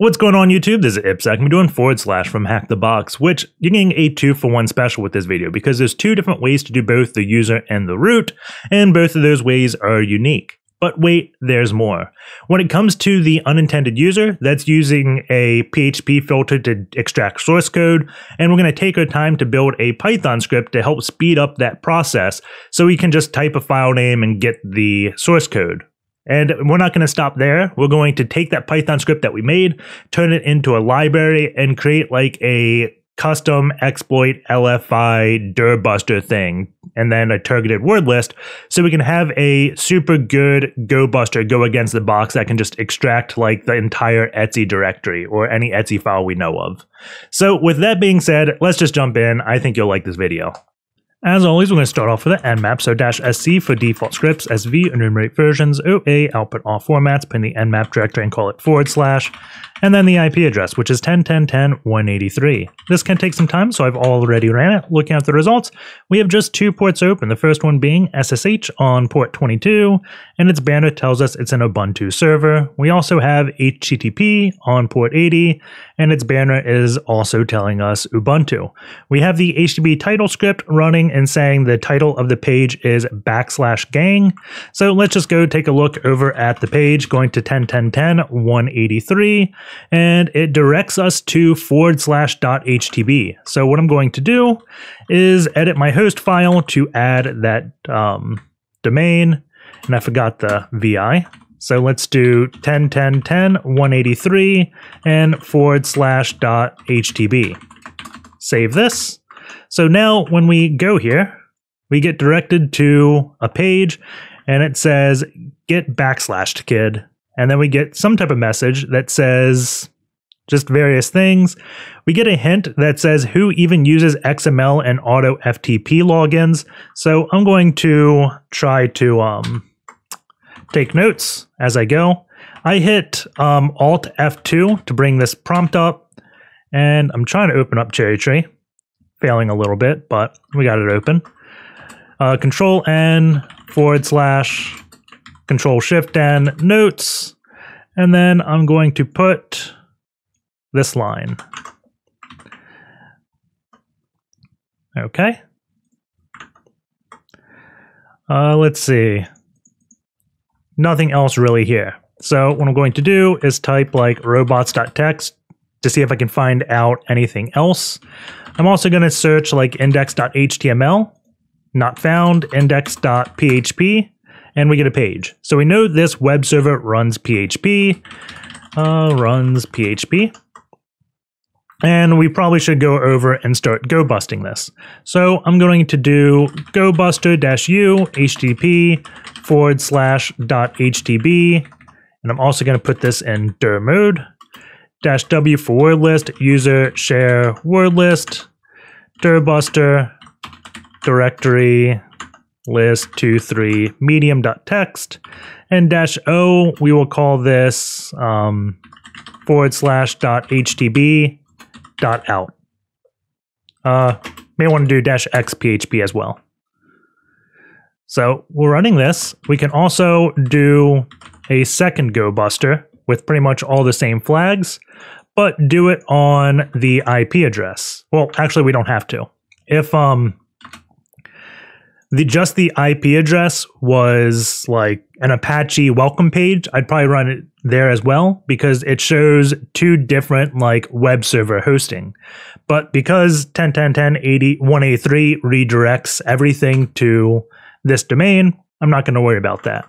What's going on YouTube? This is Ipsac. I'm doing / from HackTheBox, which you're getting a 2-for-1 special with this video because there's two different ways to do both the user and the root, and both of those ways are unique. But wait, there's more. When it comes to the unintended user, that's using a PHP filter to extract source code, and we're going to take our time to build a Python script to help speed up that process so we can just type a file name and get the source code. And we're not going to stop there. We're going to take that Python script that we made, turn it into a library, and create like a custom exploit LFI Gobuster thing, and then a targeted word list, so we can have a super good Gobuster go against the box that can just extract like the entire Etsy directory or any Etsy file we know of. So with that being said, let's just jump in. I think you'll like this video. As always, we're going to start off with an Nmap, so -sc for default scripts, SV, enumerate versions, OA, output all formats, put in the Nmap directory and call it /, and then the IP address, which is 10.10.10.183. This can take some time, so I've already ran it. Looking at the results, we have just two ports open, the first one being SSH on port 22, and its banner tells us it's an Ubuntu server. We also have HTTP on port 80, and its banner is also telling us Ubuntu. We have the HTTP title script running and saying the title of the page is /gang. So let's just go take a look over at the page, going to 10.10.10.183, and it directs us to /.htb. So what I'm going to do is edit my host file to add that domain, and I forgot the VI. So let's do 10.10.10.183 and /.htb. Save this. So now when we go here, we get directed to a page and it says get /kid. And then we get some type of message that says just various things. We get a hint that says who even uses XML and auto FTP logins. So I'm going to try to take notes as I go. I hit Alt F2 to bring this prompt up, and I'm trying to open up Cherry Tree. Failing a little bit, but we got it open. Control N / Control Shift N notes, and then I'm going to put this line. Okay. Let's see. Nothing else really here. So what I'm going to do is type like robots.txt to see if I can find out anything else. I'm also going to search like index.html, not found, index.php, and we get a page. So we know this web server runs PHP, and we probably should go over and start Gobusting this. So I'm going to do Gobuster-u http /.htb, and I'm also going to put this in dir mode. -w for word list, user share word list, dirbuster, directory, list 23 medium.txt, and -o, we will call this /.htb.out. May want to do -xphp as well. So we're running this. We can also do a second Gobuster with pretty much all the same flags, but do it on the IP address. Well, actually, we don't have to. If just the IP address was like an Apache welcome page, I'd probably run it there as well because it shows two different like web server hosting. But because 10.10.10.183 redirects everything to this domain, I'm not going to worry about that.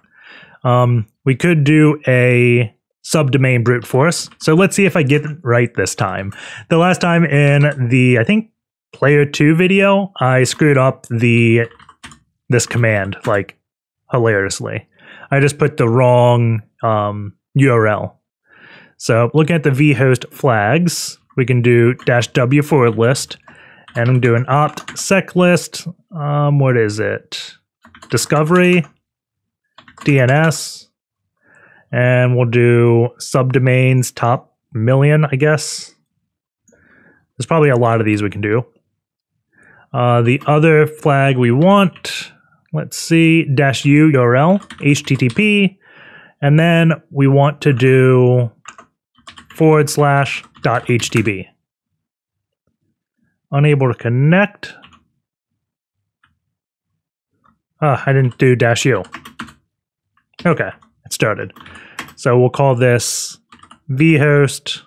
We could do a subdomain brute force. So let's see if I get it right this time. The last time in the, I think, player 2 video, I screwed up this command like hilariously. I just put the wrong URL. So looking at the vhost flags, we can do -w for word list, and I'm doing opt sec list. What is it? Discovery, DNS. And we'll do subdomains top million, I guess. There's probably a lot of these we can do. The other flag we want, let's see, -u URL, HTTP, and then we want to do backup.forwardslash.htb. Unable to connect. I didn't do -u. Okay, it started. So we'll call this vhost/.htb.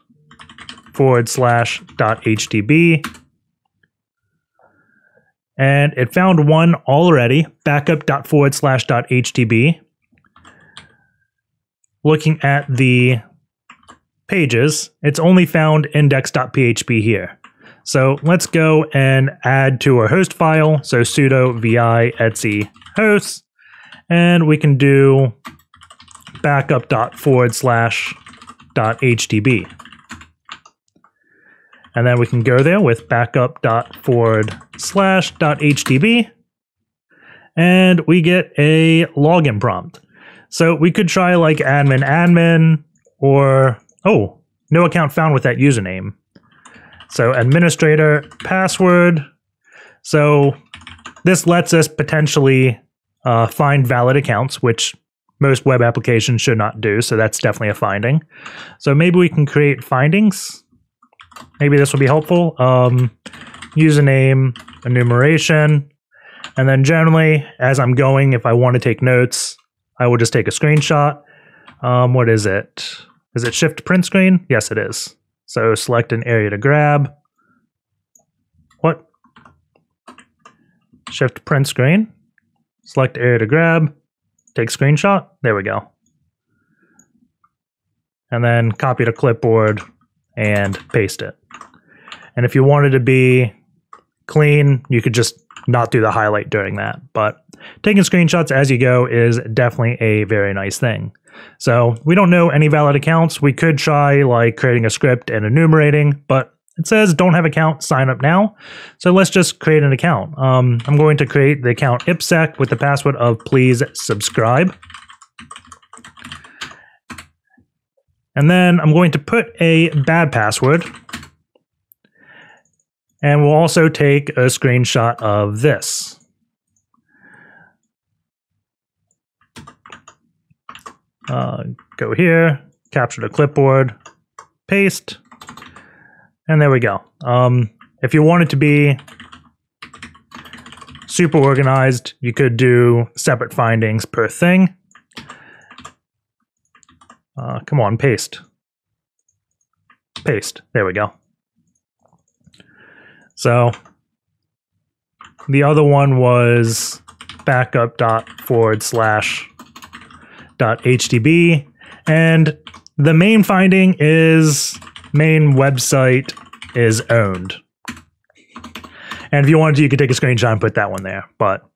And it found one already, backup.forwardslash.htb. Looking at the pages, it's only found index.php here. So let's go and add to our host file. So sudo vi etc hosts, and we can do backup.forwardslash.htb. And then we can go there with backup.forwardslash.htb, and we get a login prompt. So we could try like admin, or, oh, no account found with that username. So administrator password. So this lets us potentially find valid accounts, which most web applications should not do. So that's definitely a finding. So maybe we can create findings. Maybe this will be helpful. Username, enumeration, and then generally, as I'm going, if I want to take notes, I will just take a screenshot. What is it? Is it shift print screen? Yes, it is. So select an area to grab. What? Shift print screen. Select area to grab. Take screenshot. There we go. And then copy to clipboard and paste it. And if you wanted to be clean, you could just not do the highlight during that. But taking screenshots as you go is definitely a very nice thing. So we don't know any valid accounts. We could try like creating a script and enumerating, but it says don't have account, sign up now. So let's just create an account. I'm going to create the account ipsec with the password of please subscribe. And then I'm going to put a bad password. And we'll also take a screenshot of this. Go here, capture the clipboard, paste, and there we go. If you want it to be super organized, you could do separate findings per thing. Come on, paste. Paste. There we go. So the other one was backup.forwardslash.htb, and the main finding is main website is owned. And if you wanted to, you could take a screenshot and put that one there. But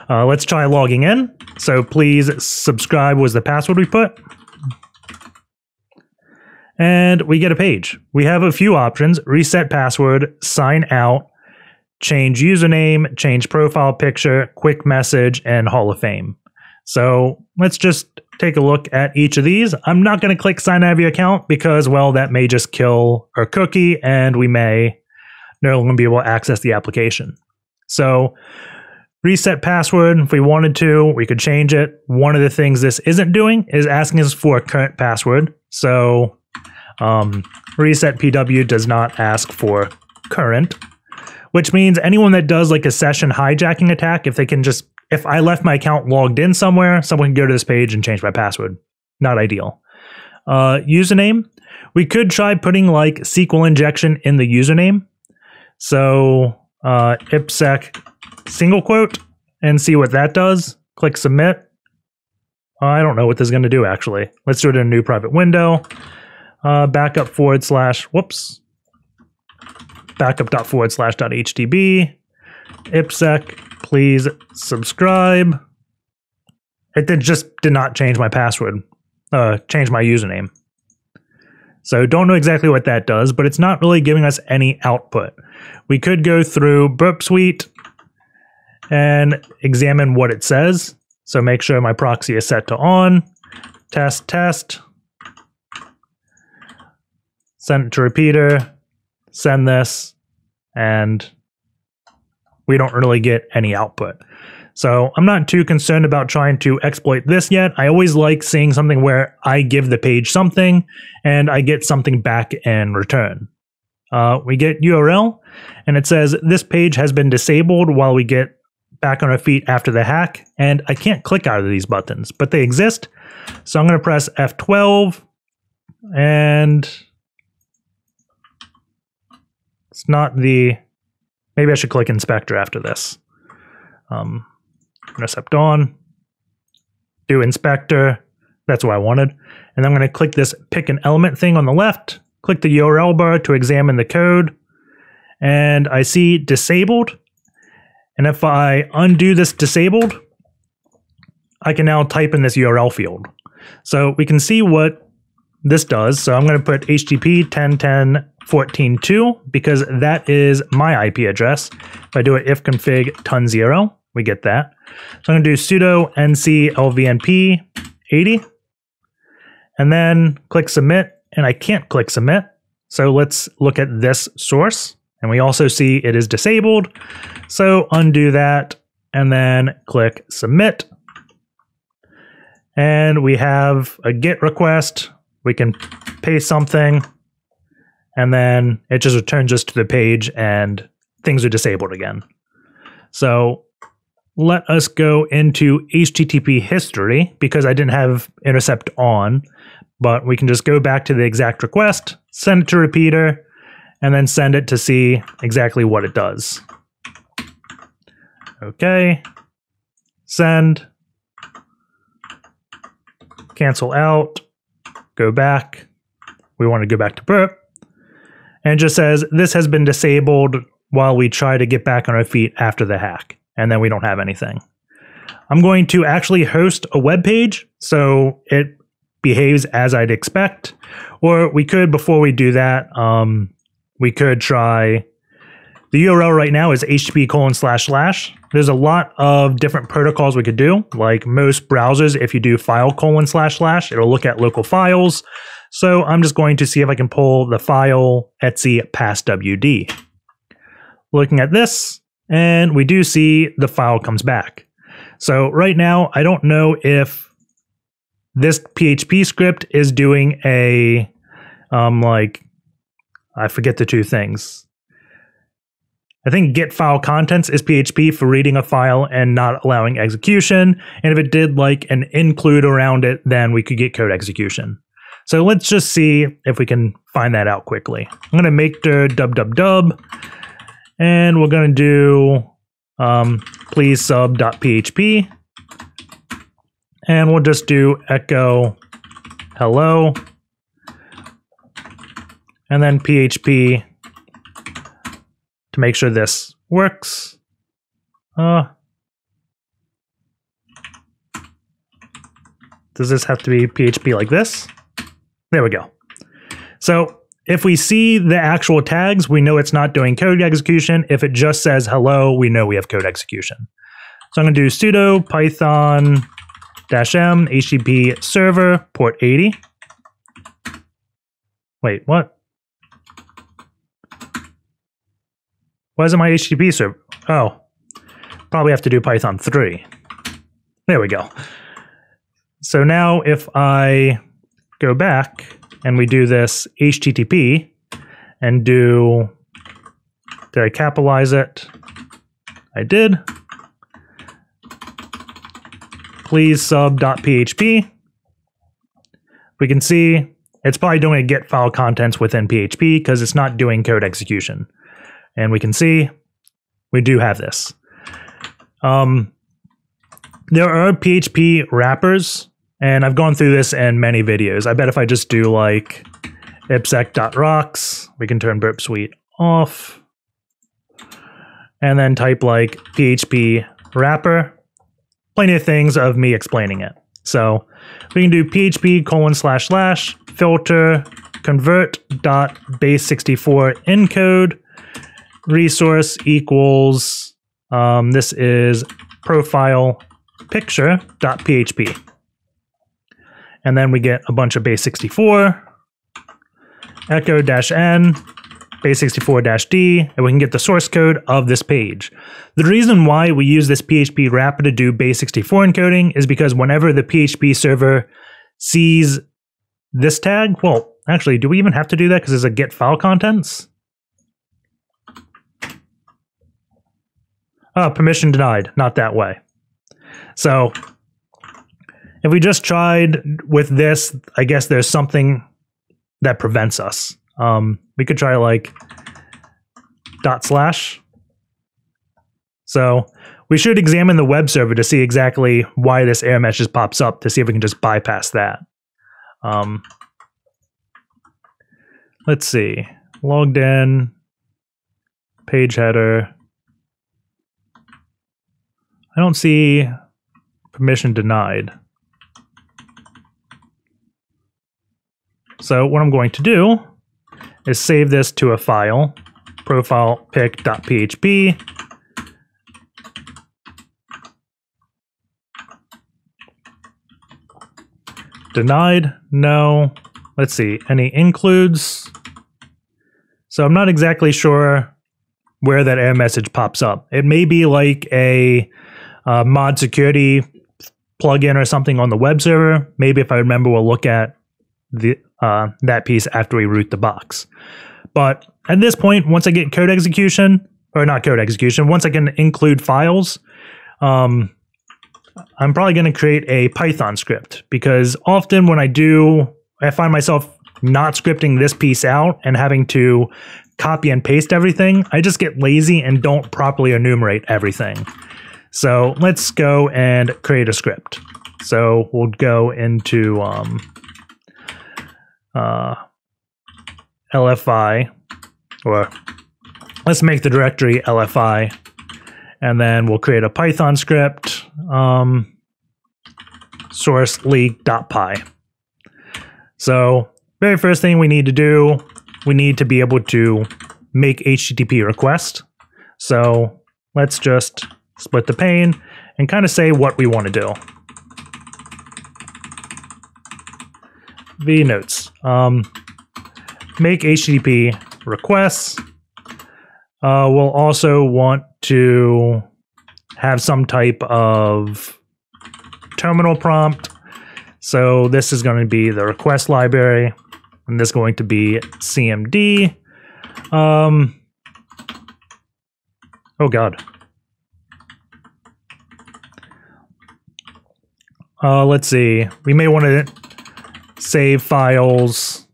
let's try logging in. So please subscribe was the password we put. And we get a page. We have a few options: reset password, sign out, change username, change profile picture, quick message, and Hall of Fame. So let's just take a look at each of these. I'm not going to click sign out of your account because, well, that may just kill our cookie and we may no longer be able to access the application. So reset password, if we wanted to, we could change it. One of the things this isn't doing is asking us for a current password. So reset PW does not ask for current, which means anyone that does like a session hijacking attack, if I left my account logged in somewhere, someone can go to this page and change my password. Not ideal. Username, we could try putting like SQL injection in the username. So ipsec single quote and see what that does. Click submit. I don't know what this is going to do actually. Let's do it in a new private window. Backup.forwardslash.htb. ipsec, please subscribe. It just did not change my password, change my username. So don't know exactly what that does, but it's not really giving us any output. We could go through Burp Suite and examine what it says. So make sure my proxy is set to on, test, send it to repeater, send this, and we don't really get any output. So I'm not too concerned about trying to exploit this yet. I always like seeing something where I give the page something and I get something back in return. We get URL and it says this page has been disabled while we get back on our feet after the hack. And I can't click out of these buttons, but they exist. So I'm going to press F12 and it's not the, maybe I should click inspector after this. Intercept on, do inspector, that's what I wanted. And I'm going to click this pick an element thing on the left, click the URL bar to examine the code, and I see disabled. And if I undo this disabled, I can now type in this URL field. So we can see what this does. So I'm going to put HTTP 10.10.14.2 because that is my IP address. If I do it if config ton 0, we get that. So I'm going to do sudo nc lvnp 80 and then click submit, and I can't click submit. So let's look at this source, and we also see it is disabled. So undo that and then click submit. And we have a GET request. We can paste something and then it just returns us to the page and things are disabled again. So let us go into HTTP history because I didn't have intercept on, but we can just go back to the exact request, send it to repeater, and then send it to see exactly what it does. Okay, send, cancel out, go back. We want to go back to burp. And it just says this has been disabled while we try to get back on our feet after the hack. And then we don't have anything. I'm going to actually host a web page so it behaves as I'd expect. Or we could, before we do that, we could try, the URL right now is http://. There's a lot of different protocols we could do. Like most browsers, if you do file:// it'll look at local files. So I'm just going to see if I can pull the file etc passwd. Looking at this, and we do see the file comes back. So right now, I don't know if this PHP script is doing a, I forget the two things. I think get file contents is PHP for reading a file and not allowing execution. And if it did like an include around it, then we could get code execution. So let's just see if we can find that out quickly. I'm going to make dir dub. And we're going to do please sub.php. And we'll just do echo hello. And then PHP to make sure this works. Does this have to be PHP like this? There we go. So if we see the actual tags, we know it's not doing code execution. If it just says hello, we know we have code execution. So I'm going to do sudo python -m http server port 80. Wait, what? Why isn't my HTTP server? Oh, probably have to do Python 3. There we go. So now if I go back and we do this HTTP and do, did I capitalize it? I did. Please sub.php. We can see it's probably doing a get file contents within PHP because it's not doing code execution. And we can see we do have this. There are PHP wrappers, and I've gone through this in many videos. I bet if I just do like ipsec.rocks, we can turn burp suite off, and then type like PHP wrapper. Plenty of things of me explaining it. So we can do php:// filter convert.base64 encode resource equals this is ProfilePicture.php. And then we get a bunch of base64, echo -n, base64-d, and we can get the source code of this page. The reason why we use this PHP wrapper to do base64 encoding is because whenever the PHP server sees this tag, well, actually, do we even have to do that because there's a get file contents? Oh, permission denied, not that way. So if we just tried with this, I guess there's something that prevents us. We could try like // So we should examine the web server to see exactly why this error message pops up to see if we can just bypass that. Let's see, logged in, page header. I don't see permission denied. So what I'm going to do is save this to a file, ProfilePic.php. Denied, no. Let's see, any includes. So I'm not exactly sure where that error message pops up. It may be like a mod security plugin or something on the web server. Maybe if I remember, we'll look at the that piece after we root the box. But at this point, once I get code execution, or not code execution, once I can include files, I'm probably going to create a Python script, because often when I find myself not scripting this piece out and having to copy and paste everything, I just get lazy and don't properly enumerate everything. So let's go and create a script. So we'll go into LFI, or let's make the directory LFI, and then we'll create a Python script, source leak.py. So very first thing we need to do, we need to be able to make HTTP request. So let's just split the pane and kind of say what we want to do. vnotes. Make HTTP requests. We'll also want to have some type of terminal prompt. So this is going to be the request library, and this is going to be cmd. Oh God. Let's see. We may want to save files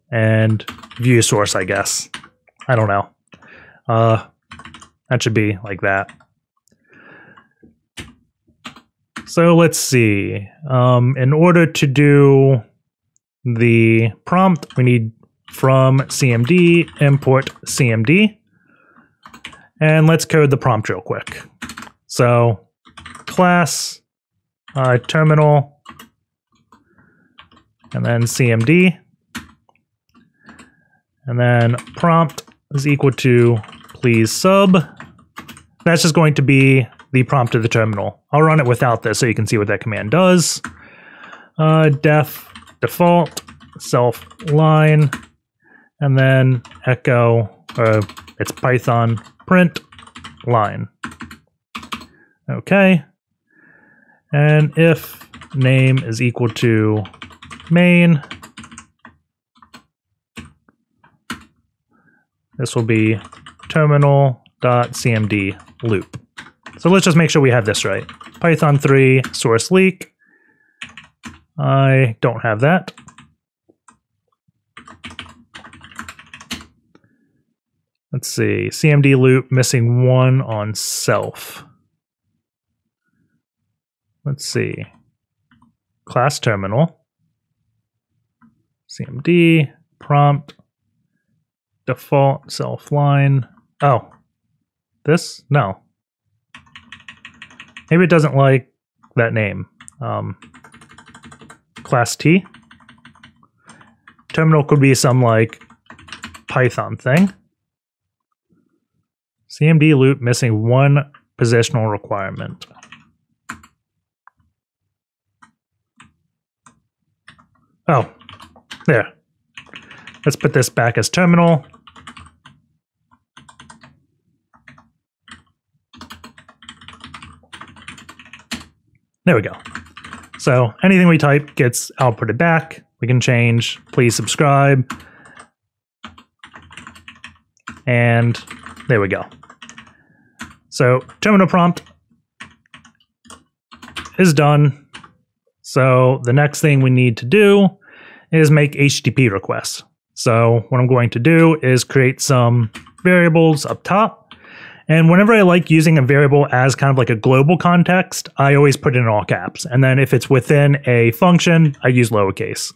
and view source, I guess. I don't know. That should be like that. So let's see. In order to do the prompt, we need from cmd import cmd. And let's code the prompt real quick. So class terminal, and then cmd, and then prompt is equal to please sub. That's just going to be the prompt of the terminal. I'll run it without this so you can see what that command does. Def default self line, and then echo, or it's Python print line. Okay. And if name is equal to main, this will be terminal.cmd loop. So let's just make sure we have this right. Python 3 source leak. I don't have that. Let's see, cmd loop missing 1 on self. Let's see, class terminal, cmd, prompt, default, self line. Oh, this? No. Maybe it doesn't like that name. Class T. Terminal could be some like Python thing. CMD loop missing 1 positional requirement. Oh, there. Let's put this back as terminal. There we go. So anything we type gets outputted back. We can change please subscribe. And there we go. So terminal prompt is done. So the next thing we need to do is make HTTP requests. So what I'm going to do is create some variables up top. And whenever I like using a variable as kind of like a global context, I always put it in all caps. And then if it's within a function, I use lowercase.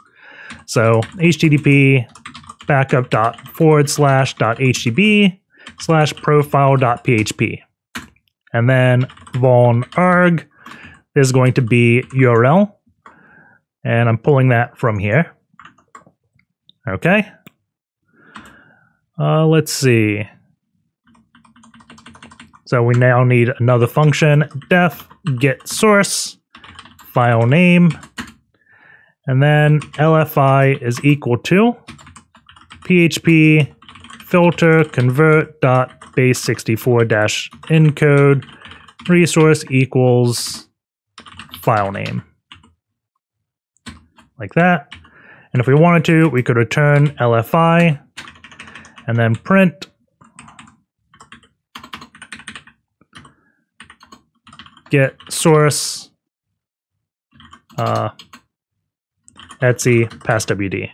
So HTTP backup.forwardslash.htb /profile.php. And then von arg is going to be URL. And I'm pulling that from here. Okay. Let's see. So we now need another function, def get source, file name, and then LFI is equal to PHP Filter convert.base64-encode resource equals file name. Like that. And if we wanted to, we could return LFI and then print get source etc passwd.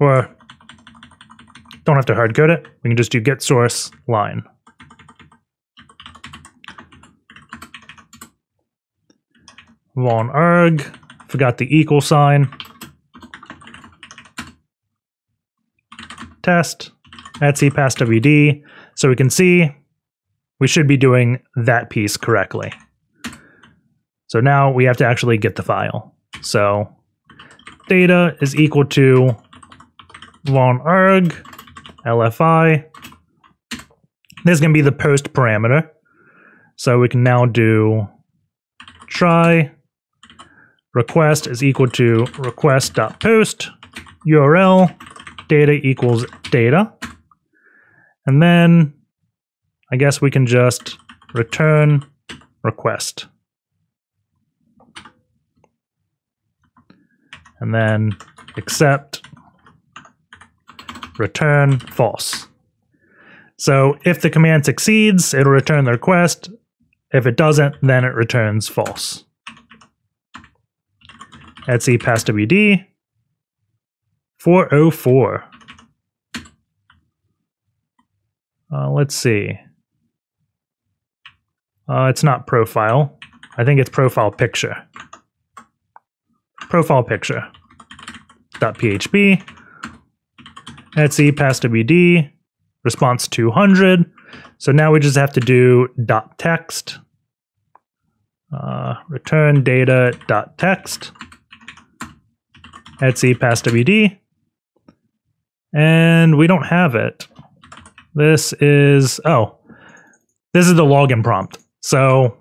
Or don't have to hard code it. We can just do get source line. Von arg, forgot the equal sign. Test, etc passwd. So we can see we should be doing that piece correctly. So now we have to actually get the file. So data is equal to von arg LFI. This is going to be the post parameter. So we can now do try request is equal to request.post URL data equals data. And then I guess we can just return request. And then accept return false. So if the command succeeds, it'll return the request. If it doesn't, then it returns false. Etc passwd 404. Let's see. It's not profile. I think it's profile picture. Profile picture.php. Etc passwd response 200. So now we just have to do .text. Return data.text. Etc passwd. And we don't have it. This is the login prompt. So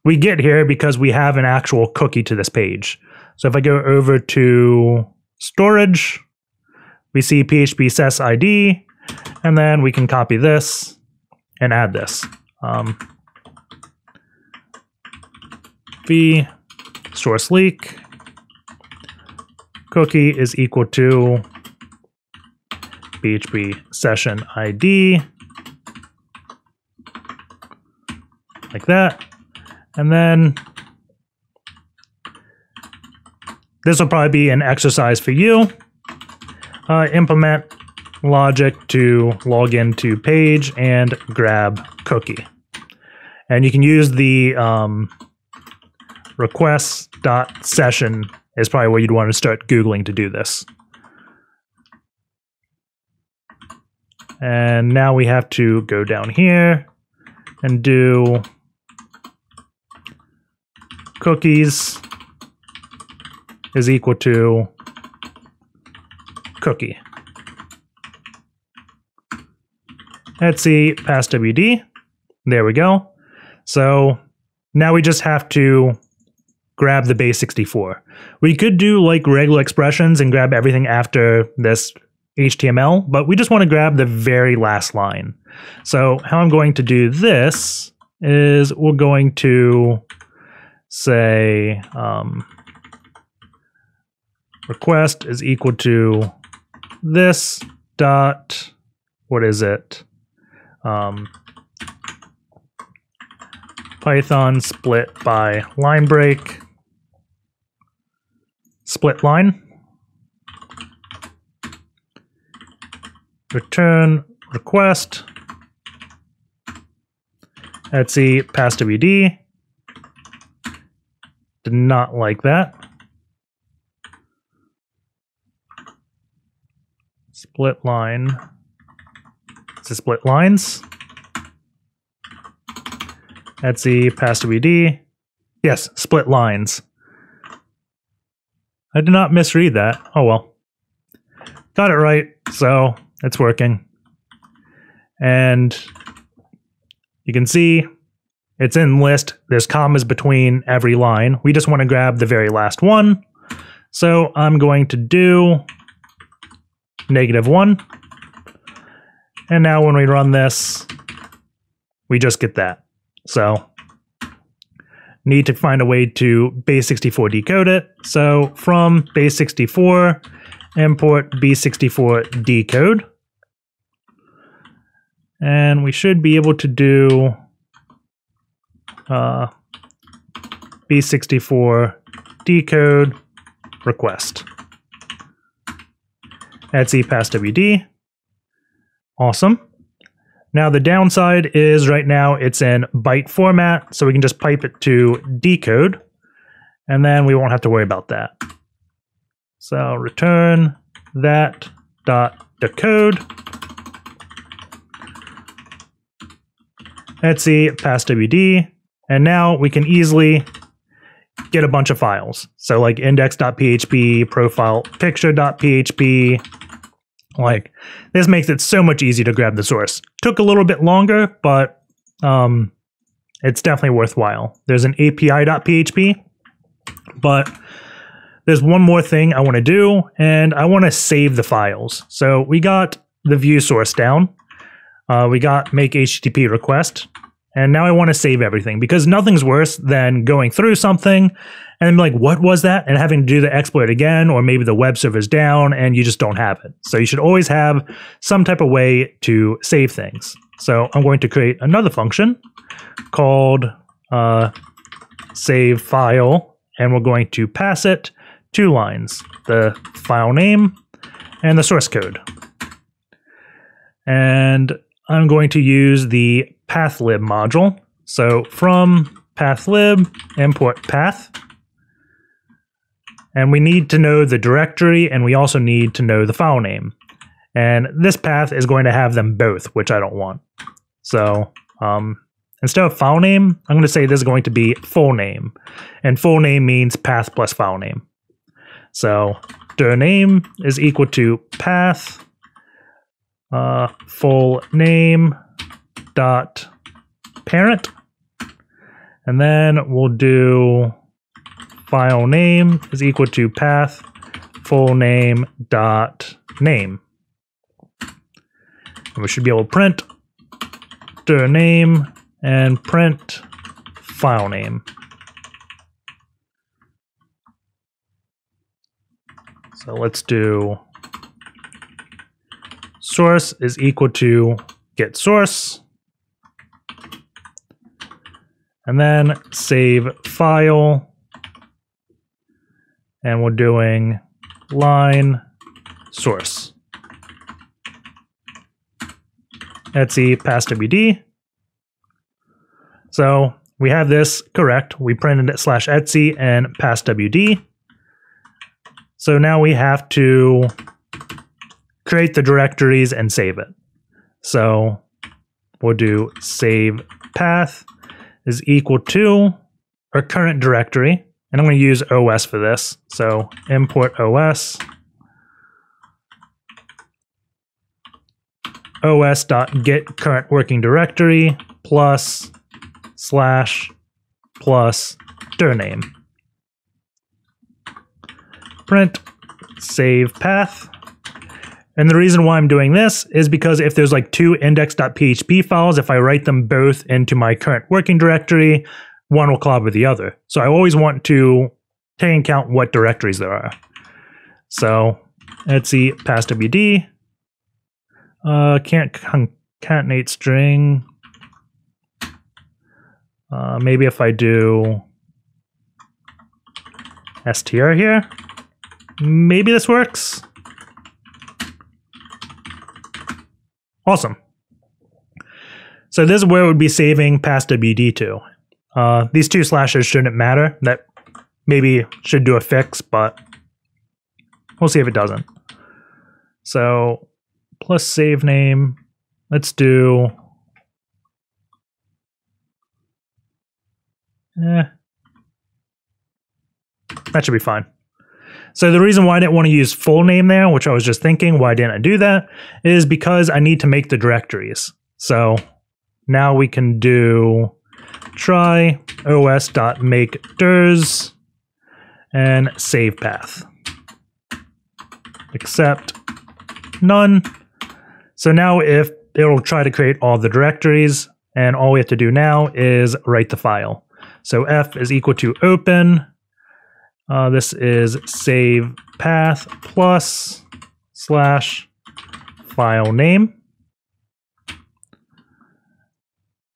we get here because we have an actual cookie to this page. So if I go over to storage, we see PHP SetUID, and then we can copy this and add this. V source leak cookie is equal to PHP session ID, like that. And then this will probably be an exercise for you. Implement logic to log into page and grab cookie. And you can use the request.session is probably where you'd want to start Googling to do this. And now we have to go down here and do cookies is equal to cookie. Etc passwd. There we go. So now we just have to grab the base 64. We could do like regular expressions and grab everything after this HTML, but we just want to grab the very last line. So how I'm going to do this is we're going to say request is equal to this dot, what is it? Python split by line break, split line, return request, etc passwd. Did not like that. Split line. It's a split lines. Etc passwd. Yes, split lines. I did not misread that. Oh well. Got it right, so it's working. And you can see it's in list. There's commas between every line. We just want to grab the very last one. So I'm going to do -1. And now when we run this, we just get that. So need to find a way to base64 decode it. So from base64, import b64 decode. And we should be able to do b64 decode request. Etc passwd. Awesome. Now the downside is right now it's in byte format, so we can just pipe it to decode, and then we won't have to worry about that. So return that dot decode. Etc passwd, and now we can easily get a bunch of files. So like index.php, ProfilePicture.php. Like, this makes it so much easier to grab the source. Took a little bit longer, but it's definitely worthwhile. There's an API.php, but there's one more thing I want to do, and I want to save the files. So we got the view source down. We got make HTTP request, and now I want to save everything because nothing's worse than going through something and then like, what was that? And having to do the exploit again, or maybe the web server's down and you just don't have it. So you should always have some type of way to save things. So I'm going to create another function called save file, and we're going to pass it 2 lines, the file name and the source code. And I'm going to use the pathlib module. So from pathlib, import path. And we need to know the directory, and we also need to know the file name. And this path is going to have them both, which I don't want. So instead of file name, I'm going to say this is going to be full name. And full name means path plus file name. So dir name is equal to path full name dot parent, and then we'll do file name is equal to path full name dot name. And we should be able to print dir name and print file name. So let's do source is equal to get source, and then save file, and we're doing line source. Etc passwd. So we have this correct. We printed it /etc and passwd. So now we have to create the directories and save it. So we'll do save path is equal to our current directory. And I'm going to use OS for this. So import OS. os.get current working directory plus / plus dir name. print save path. And the reason why I'm doing this is because if there's like two index.php files, if I write them both into my current working directory, one will collide with the other. So I always want to take into account what directories there are. So etc passwd, can't concatenate string. Maybe if I do str here, maybe this works. Awesome. So this is where it would be saving passwd to. These two slashes shouldn't matter. That maybe should do a fix, but we'll see if it doesn't. So plus save name, let's do that should be fine. So the reason why I didn't want to use full name there, which I was just thinking, why didn't I do that, is because I need to make the directories. So now we can do try os.makeDirs and save path. Except none. So now if it'll try to create all the directories, and all we have to do now is write the file. So f is equal to open. This is save path plus slash file name.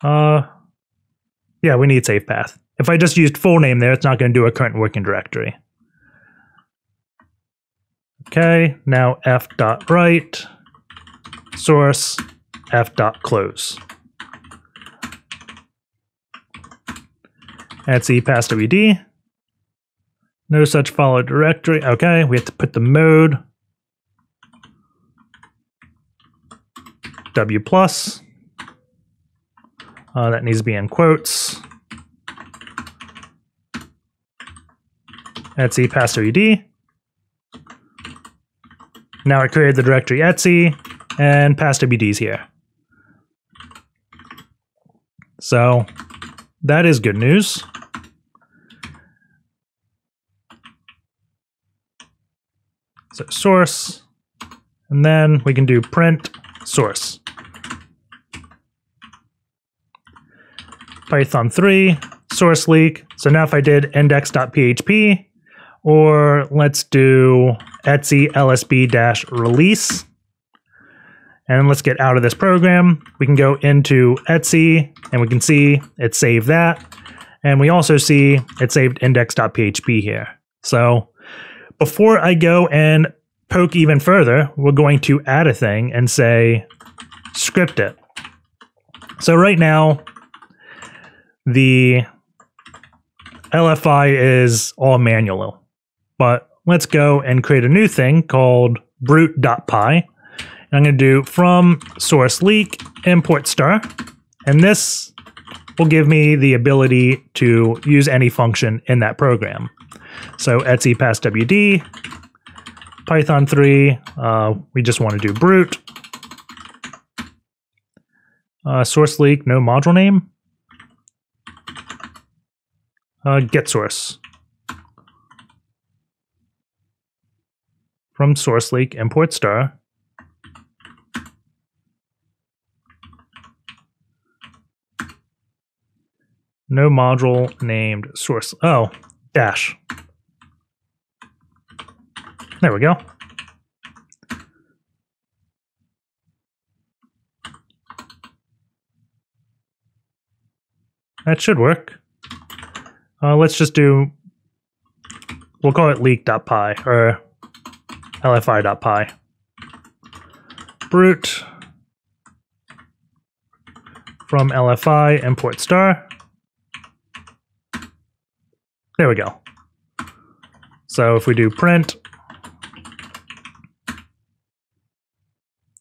Yeah, we need save path. If I just used full name there, it's not going to do a current working directory. Okay, now f.write source f.close. etc passwd. No such follow directory. Okay, we have to put the mode w plus. That needs to be in quotes. etc passwd. Now I created the directory etc, and passwd is here. So that is good news. So source, and then we can do print source. Python 3, source leak. So now if I did index.php, or let's do etc lsb-release, and let's get out of this program. We can go into etc, and we can see it saved that. And we also see it saved index.php here. So before I go and poke even further, we're going to add a thing and say script it. So right now, the LFI is all manual, but let's go and create a new thing called brute.py. And I'm going to do from source leak import star, and this will give me the ability to use any function in that program. So etc passwd, Python 3, we just want to do brute. Source leak, no module name. Get source. From source leak, import star. No module named source. Oh, dash. There we go. That should work. Let's just do, we'll call it leak.py or lfi.py. Brute from LFI import star. There we go. So if we do print,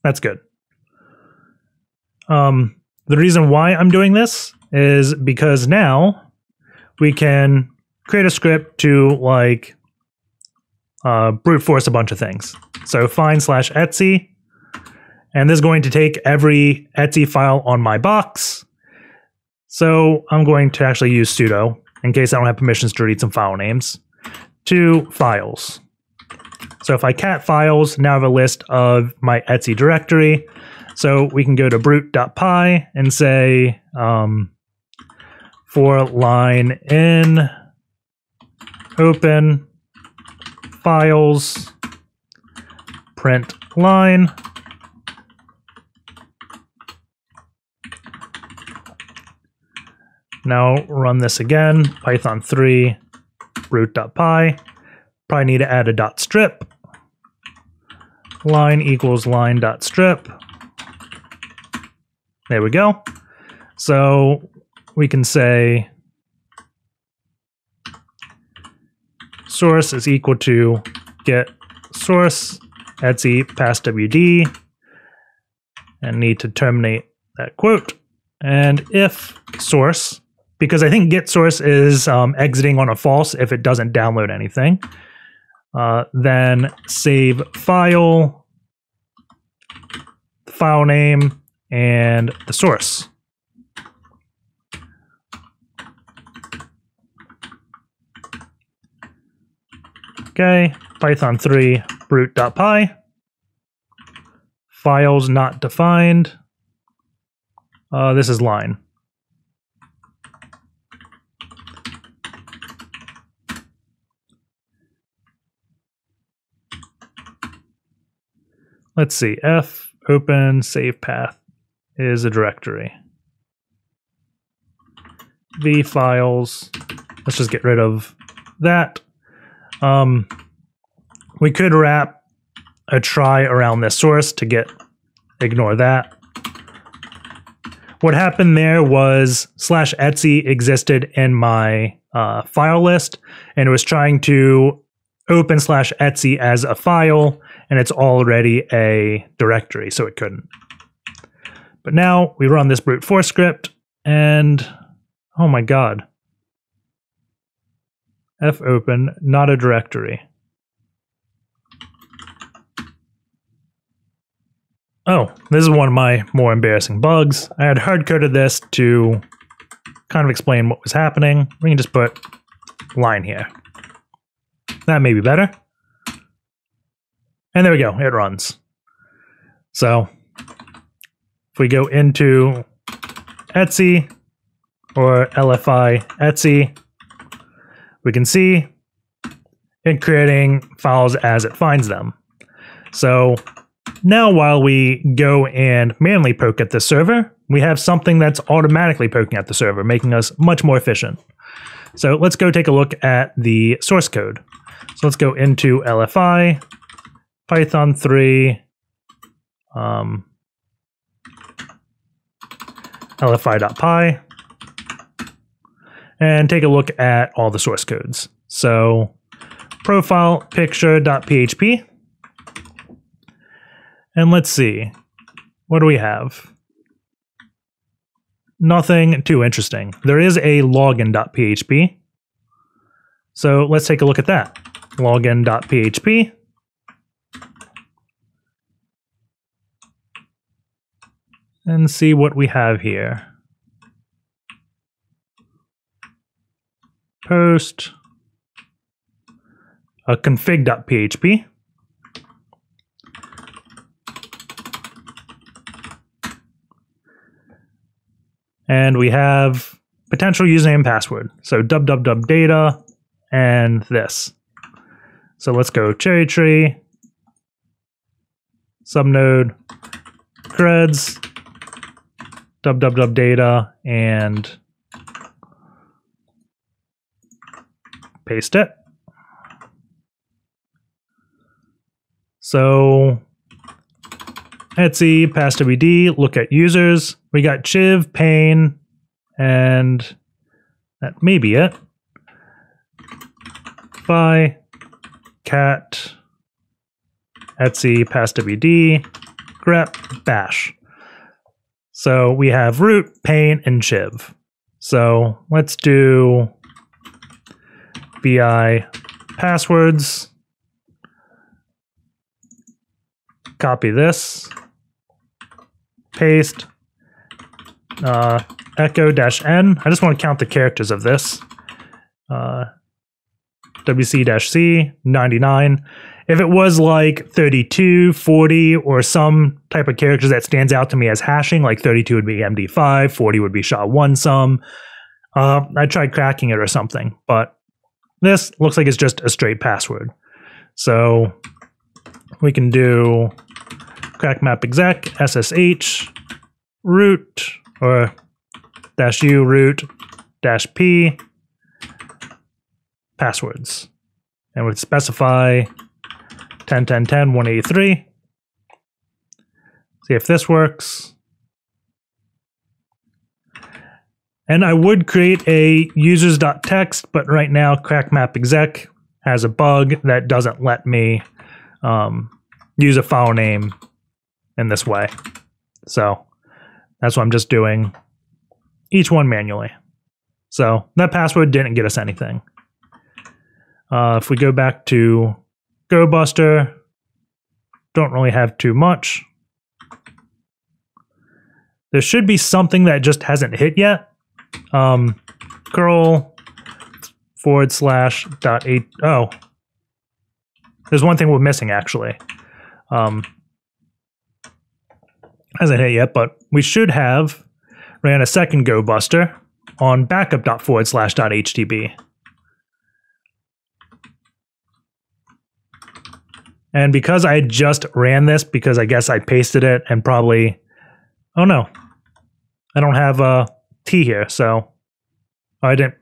that's good. The reason why I'm doing this is because now we can create a script to like brute force a bunch of things. So find /etc, and this is going to take every etc file on my box. So I'm going to actually use sudo, in case I don't have permissions to read some file names, to files. So if I cat files, now I have a list of my Etsy directory. So we can go to brute.py and say for line in open files print line. Now run this again, Python 3 brute.py. Probably need to add a dot strip. Line equals line.strip. There we go. So we can say source is equal to get source Etsy passwd and need to terminate that quote. And if source, because I think get source is exiting on a false if it doesn't download anything, then save file, file name, and the source. Okay, Python 3 brute.py. Files not defined. This is line. Let's see, f open save path is a directory. V files, let's just get rid of that. We could wrap a try around this source to ignore that. What happened there was /Etsy existed in my file list, and it was trying to open /Etsy as a file, and it's already a directory, so it couldn't. But now we run this brute force script, and oh my god. Fopen, not a directory. Oh, this is one of my more embarrassing bugs. I had hard-coded this to kind of explain what was happening. We can just put line here. That may be better. And there we go, it runs. So if we go into Etsy or LFI Etsy, we can see it creating files as it finds them. So now while we go and manually poke at the server, we have something that's automatically poking at the server, making us much more efficient. So let's go take a look at the source code. So let's go into LFI, Python 3, LFI.py, and take a look at all the source codes. So ProfilePicture.php. And let's see, what do we have? Nothing too interesting. There is a login.php. So let's take a look at that. Login.php. And see what we have here. Post. A config.php. And we have potential username and password. So www data and this. So let's go cherry tree, subnode, creds, www data, and paste it. So Etsy, passwd, look at users. We got Chiv, Pain, and that may be it. Phi, cat, Etsy, passwd, grep, bash. So we have root, Pain, and Chiv. So let's do vi passwords. Copy this. Paste. Echo-n. I just want to count the characters of this. WC-C, 99. If it was like 32, 40, or some type of characters that stands out to me as hashing, like 32 would be MD5, 40 would be SHA-1 some, I tried cracking it or something, but this looks like it's just a straight password. So we can do crackmap exec ssh root or -u root -p passwords, and we specify 10.10.10.183. See if this works. And I would create a users.txt, but right now crackmap exec has a bug that doesn't let me use a file name in this way. So that's what I'm just doing each one manually. So that password didn't get us anything. If we go back to Gobuster, don't really have too much. There should be something that just hasn't hit yet. Curl /.h. Oh, there's one thing we're missing actually. Hasn't hit yet, but we should have ran a second Gobuster on backup.forwardslash.htb. And because I just ran this, because I guess I pasted it and probably, oh no, I don't have a T here, so I didn't,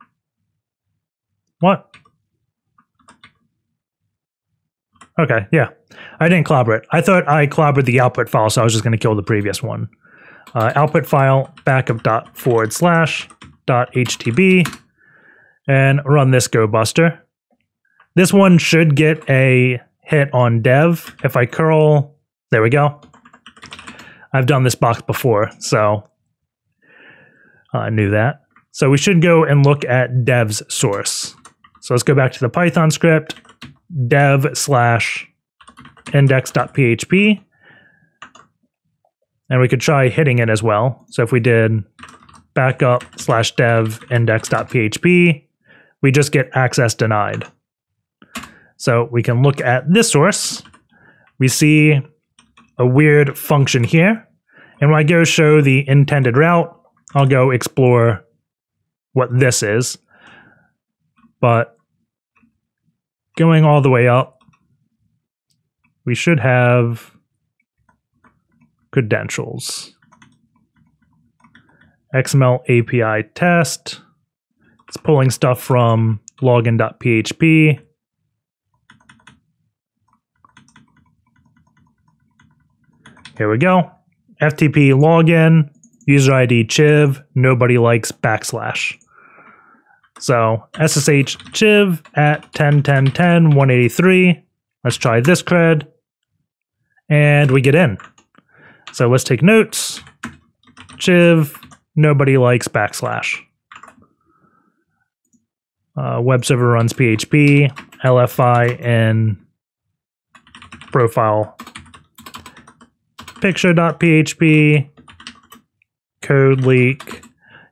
what? Okay, yeah, I didn't clobber it. I thought I clobbered the output file, so I was just going to kill the previous one. Output file backup.forwardslash.htb and run this Gobuster. This one should get a hit on dev. If I curl, there we go. I've done this box before, so I knew that. So we should go and look at dev's source. So let's go back to the Python script, dev/index.php. And we could try hitting it as well. So if we did backup/dev index.php, we just get access denied. So we can look at this source. We see a weird function here. And when I go show the intended route, I'll go explore what this is. But going all the way up, we should have credentials. XML API test. It's pulling stuff from login.php. Here we go. FTP login, user ID chiv, nobody likes /. So SSH chiv at 10.10.10.183. Let's try this cred. And we get in. So let's take notes. Chiv, nobody likes /. Web server runs PHP, LFI in ProfilePicture.php, code leak,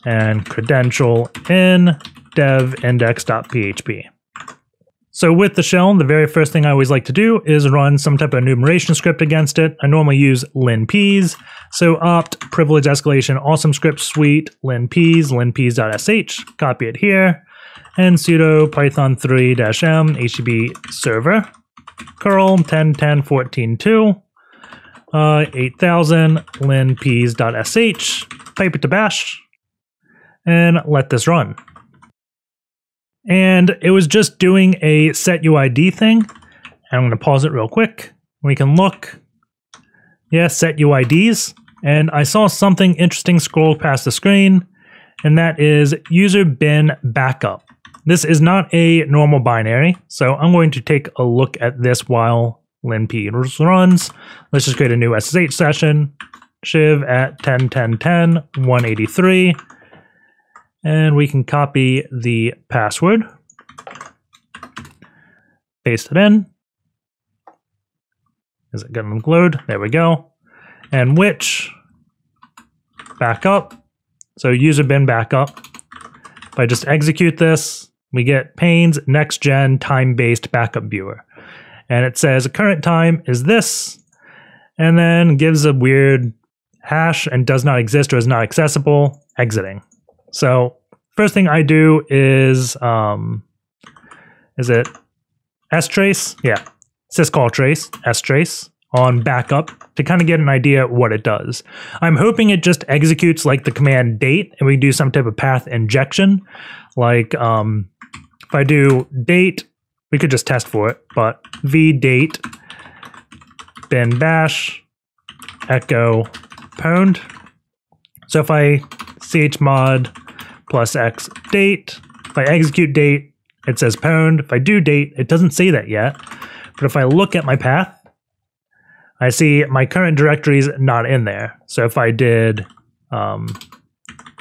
and credential in dev-index.php. So with the shell, the very first thing I always like to do is run some type of enumeration script against it. I normally use linps. So opt privilege escalation awesome script suite linps, linps.sh, copy it here, and sudo python 3-m HTTP server, curl 10.10.14.2, 8000 linps.sh, pipe it to bash, and let this run. And it was just doing a SetUID thing. And I'm going to pause it real quick. We can look. Yeah, SetUIDs. And I saw something interesting scroll past the screen, and that is user bin backup. This is not a normal binary, so I'm going to take a look at this while linp runs. Let's just create a new SSH session, shiv at 10.10.10.183. And we can copy the password, paste it in. Is it going to load? There we go. And which backup. So user bin backup. If I just execute this, we get Payne's next gen time-based backup viewer. and it says current time is this, and then gives a weird hash and does not exist or is not accessible, exiting. So first thing I do is it strace? Yeah, syscall trace, strace on backup to kind of get an idea what it does. I'm hoping it just executes like the command date and we do some type of path injection. Like if I do date, we could just test for it, but vdate bin bash echo pwned. So if I chmod plus x date, if I execute date, it says pwned. If I do date, it doesn't say that yet. But if I look at my path, I see my current directory is not in there. So if I did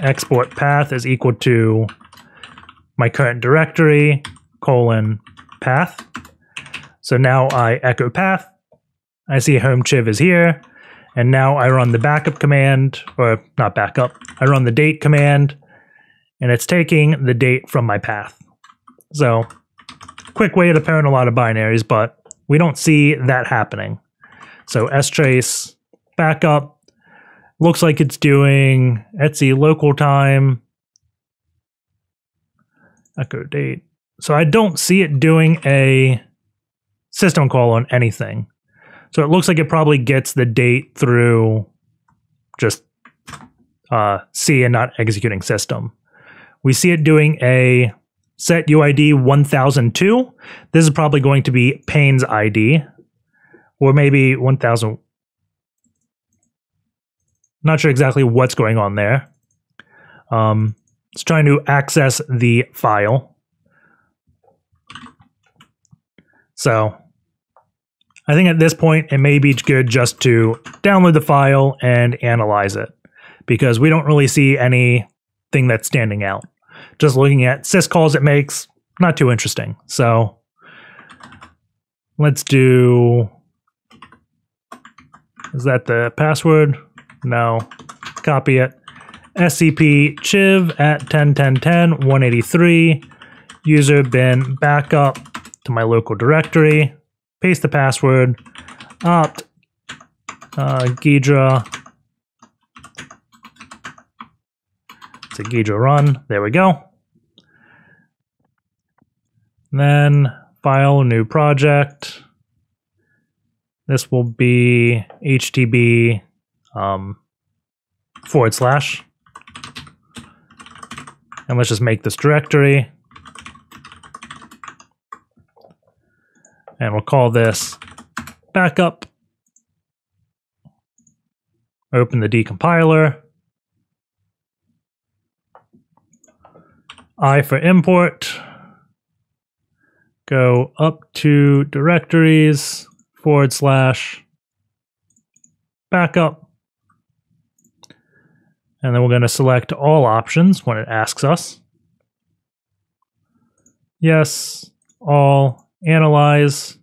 export path is equal to my current directory colon path. So now I echo path. I see home chiv is here. And now I run the backup command, or not backup, I run the date command, and it's taking the date from my path. So, quick way to parent a lot of binaries, but we don't see that happening. So strace backup, looks like it's doing etc local time, echo date. So I don't see it doing a system call on anything. So it looks like it probably gets the date through just C and not executing system. We see it doing a SetUID 1002. This is probably going to be Payne's ID, or maybe 1000. Not sure exactly what's going on there. It's trying to access the file. So I think at this point, it may be good just to download the file and analyze it, because we don't really see anything that's standing out. Just looking at syscalls it makes, not too interesting. So let's do, is that the password? No, copy it. SCP chiv at 10.10.10 183 user bin backup to my local directory. Paste the password, opt, Ghidra, it's a Ghidra run, there we go. Then file, new project. This will be HTB / and let's just make this directory. And we'll call this backup. Open the decompiler. I for import. Go up to directories / backup. And then we're going to select all options when it asks us. Yes, all. Analyze,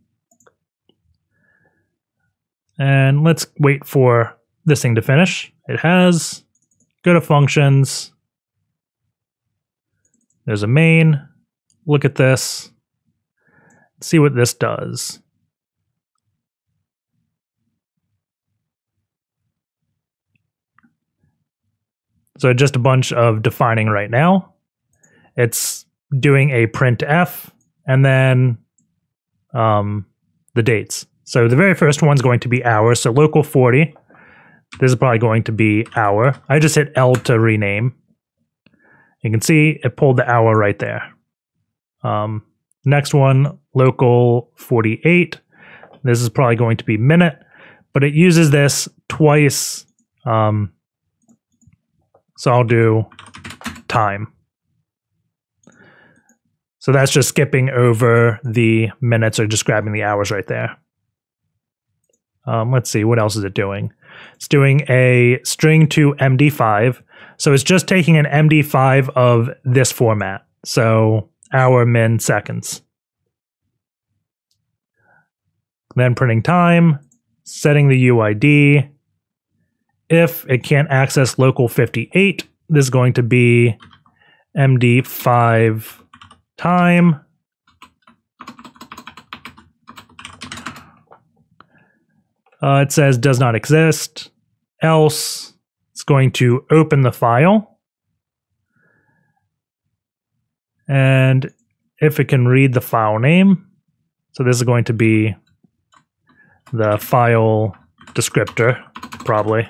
and let's wait for this thing to finish. It has. Go to functions. There's a main. Look at this. See what this does. So just a bunch of defining right now. It's doing a printf and then the dates. So the very first one's going to be hour. So local 40. This is probably going to be hour. I just hit L to rename. You can see it pulled the hour right there. Next one, local 48. This is probably going to be minute, but it uses this twice. So I'll do time. So that's just skipping over the minutes or just grabbing the hours right there. Let's see, what else is it doing? It's doing a string to MD5. So it's just taking an MD5 of this format. So hour, min, seconds. Then printing time, setting the UID. If it can't access local 58, this is going to be MD5 time It says does not exist. Else, it's going to open the file. And if it can read the file name, so this is going to be the file descriptor, probably.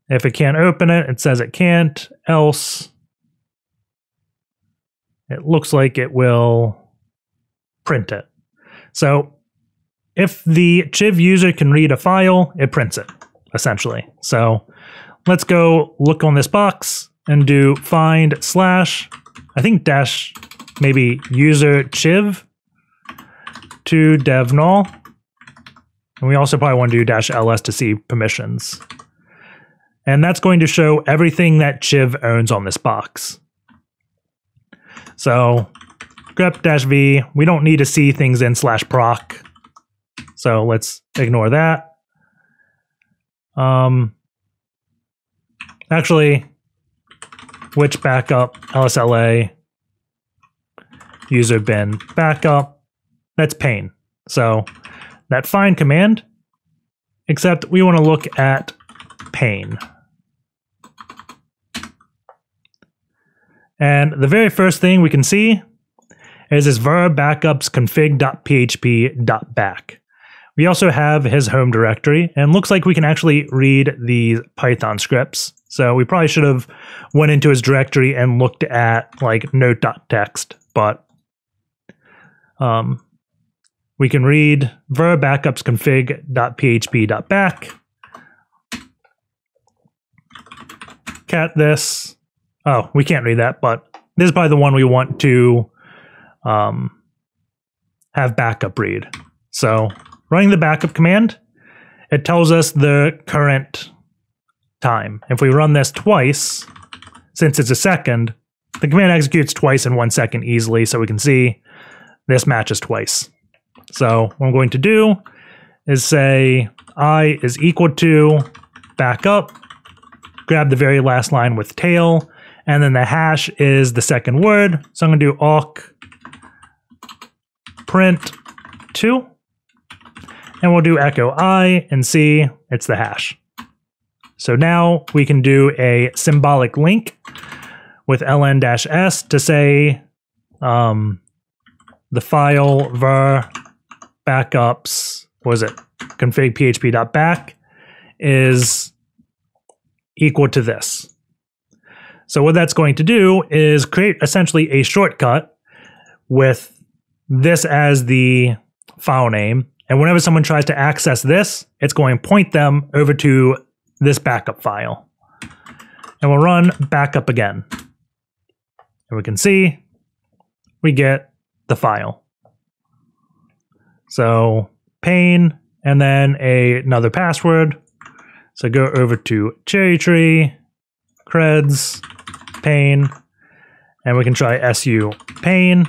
If it can't open it, it says it can't. Else, it looks like it will print it. So if the Chiv user can read a file, it prints it, essentially. So let's go look on this box and do find slash, I think dash, maybe user chiv to dev null. And we also probably want to do dash ls to see permissions. And that's going to show everything that Chiv owns on this box. So grep-v, we don't need to see things in /proc. So let's ignore that. Actually, which backup lsla user bin backup, that's pain. So that find command, except we want to look at pain. And the very first thing we can see is this var backups config.php.bak. We also have his home directory, and looks like we can actually read these Python scripts. So we probably should have went into his directory and looked at like note.txt, but we can read var backups config.php.bak. Cat this. Oh, we can't read that, but this is probably the one we want to have backup read. So running the backup command, it tells us the current time. If we run this twice, since it's a second, the command executes twice in 1 second easily, so we can see this matches twice. So what I'm going to do is say I is equal to backup, grab the very last line with tail, and then the hash is the second word. So I'm going to do awk print 2, and we'll do echo I and see it's the hash. So now we can do a symbolic link with ln-s to say the file var backups, what was it, config.php.bak is equal to this. So what that's going to do is create essentially a shortcut with this as the file name. And whenever someone tries to access this, it's going to point them over to this backup file. And we'll run backup again. And we can see we get the file. So pain, and then another password. So go over to cherry tree, creds, pain, and we can try su pain,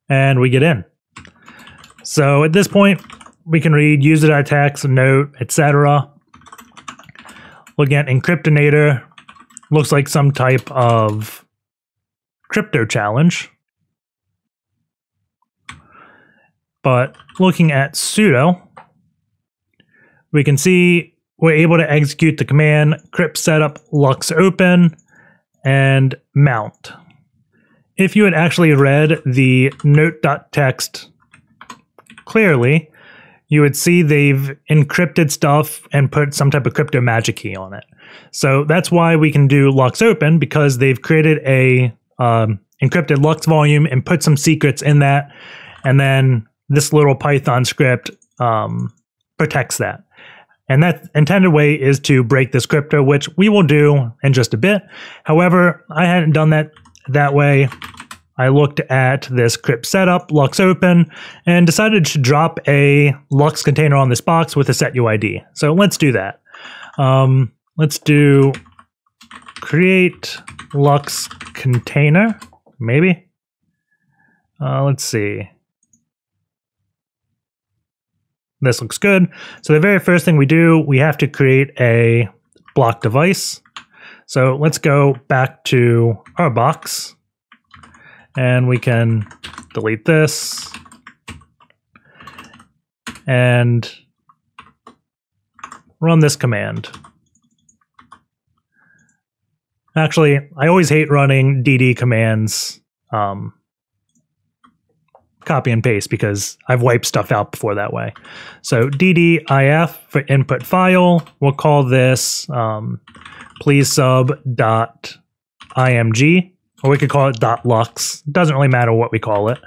and we get in. So at this point, we can read user.txt, note, etc. Looking at encryptonator, looks like some type of crypto challenge. But looking at sudo, we can see we're able to execute the command crypt setup lux open and mount. If you had actually read the note.txt clearly, you would see they've encrypted stuff and put some type of crypto magic key on it. So that's why we can do lux open, because they've created a encrypted lux volume and put some secrets in that, and then this little Python script protects that. And that intended way is to break this crypto, which we will do in just a bit. However, I hadn't done that way. I looked at this crypt setup, lux open, and decided to drop a lux container on this box with a SetUID. So let's do that. Let's do create lux container, maybe. Let's see. This looks good. So the very first thing we do, we have to create a block device. So let's go back to our box, and we can delete this. and run this command. Actually, I always hate running dd commands, copy and paste, because I've wiped stuff out before that way. So ddif for input file, we'll call this please sub.img, or we could call it .lux. Doesn't really matter what we call it.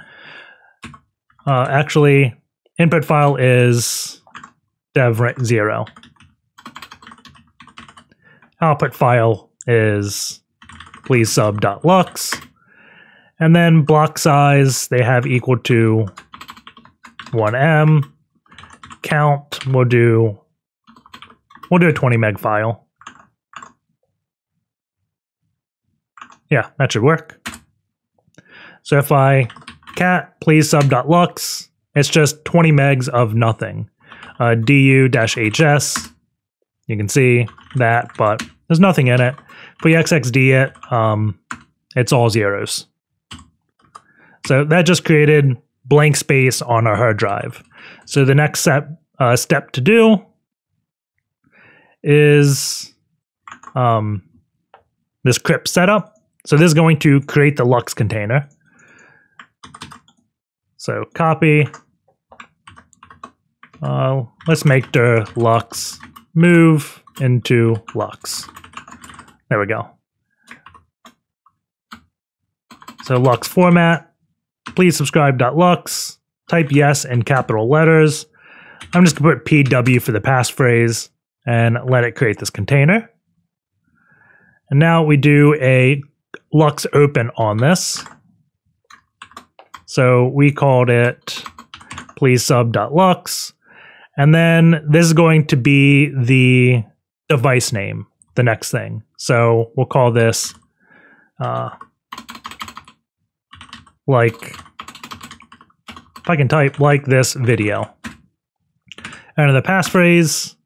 Actually, input file is dev0. Output file is please sub.lux. And then block size, they have equal to 1M. Count, we'll do a 20 meg file. Yeah, that should work. So if I cat please sub.lux, it's just 20 megs of nothing. du-hs, you can see that, but there's nothing in it. If we xxd it, it's all zeros. So that just created blank space on our hard drive. So the next step to do is this crypt setup. So this is going to create the Lux container. So copy. Let's make dir Lux move into Lux. There we go. So Lux format. Please subscribe.lux, type yes in capital letters. I'm just going to put PW for the passphrase and let it create this container. And now we do a Lux open on this. So we called it please sub.lux. And then this is going to be the device name, the next thing. So we'll call this if I can type like this video. And the passphrase.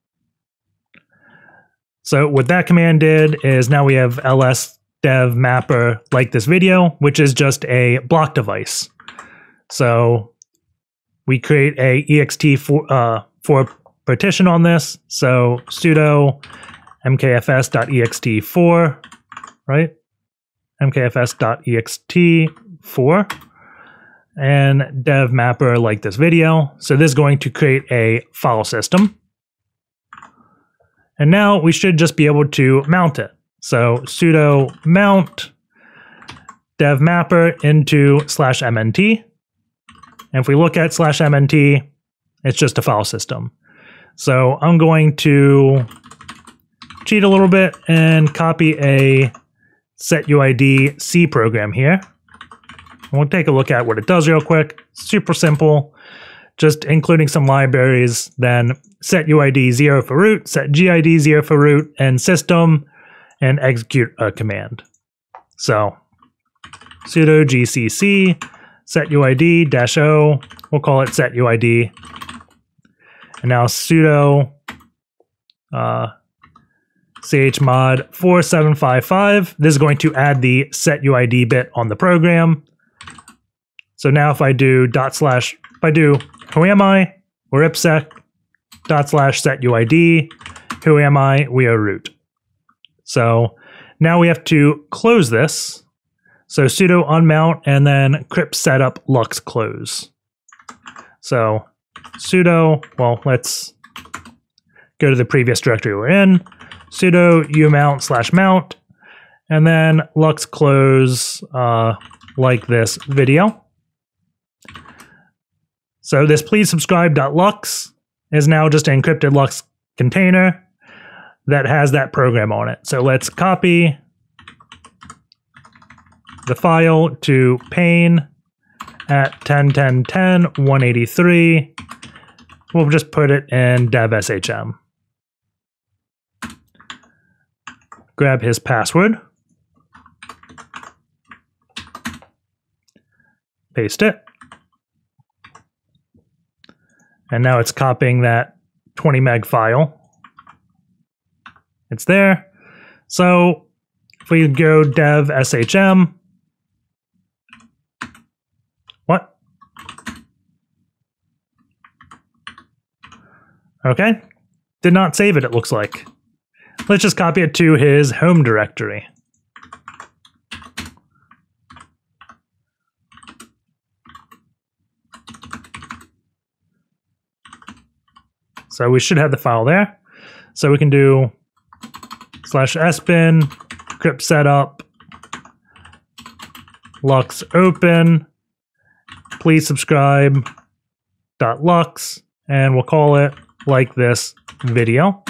So what that command did is now we have ls dev mapper like this video, which is just a block device. So we create a ext4 partition on this. So sudo mkfs.ext4, right? mkfs.ext4 and dev mapper like this video. So this is going to create a file system. And now we should just be able to mount it. So sudo mount dev mapper into /mnt. And if we look at /mnt, it's just a file system. So I'm going to cheat a little bit and copy a SetUID C program here. We'll take a look at what it does real quick. Super simple, just including some libraries, then SetUID 0 for root, setGID 0 for root, and system, and execute a command. So sudo gcc setUID-o, we'll call it setUID. And now sudo chmod 4755. This is going to add the setUID bit on the program. So now if I do who am I, or ipsec /setUID, who am I, we are root. So now we have to close this. So sudo unmount and then crypt setup lux close. So sudo, well, let's go to the previous directory we're in. Sudo umount /mount and then lux close like this video. So this please subscribe.lux is now just an encrypted Lux container that has that program on it. So let's copy the file to pane at 10.10.10.183. We'll just put it in dev.shm. Grab his password. Paste it. And now it's copying that 20 meg file. It's there. So if we go dev.shm, what? Okay, did not save it, it looks like. Let's just copy it to his home directory. So we should have the file there. So we can do /sbin, decrypt setup, lux open, please subscribe, .lux, and we'll call it like this video.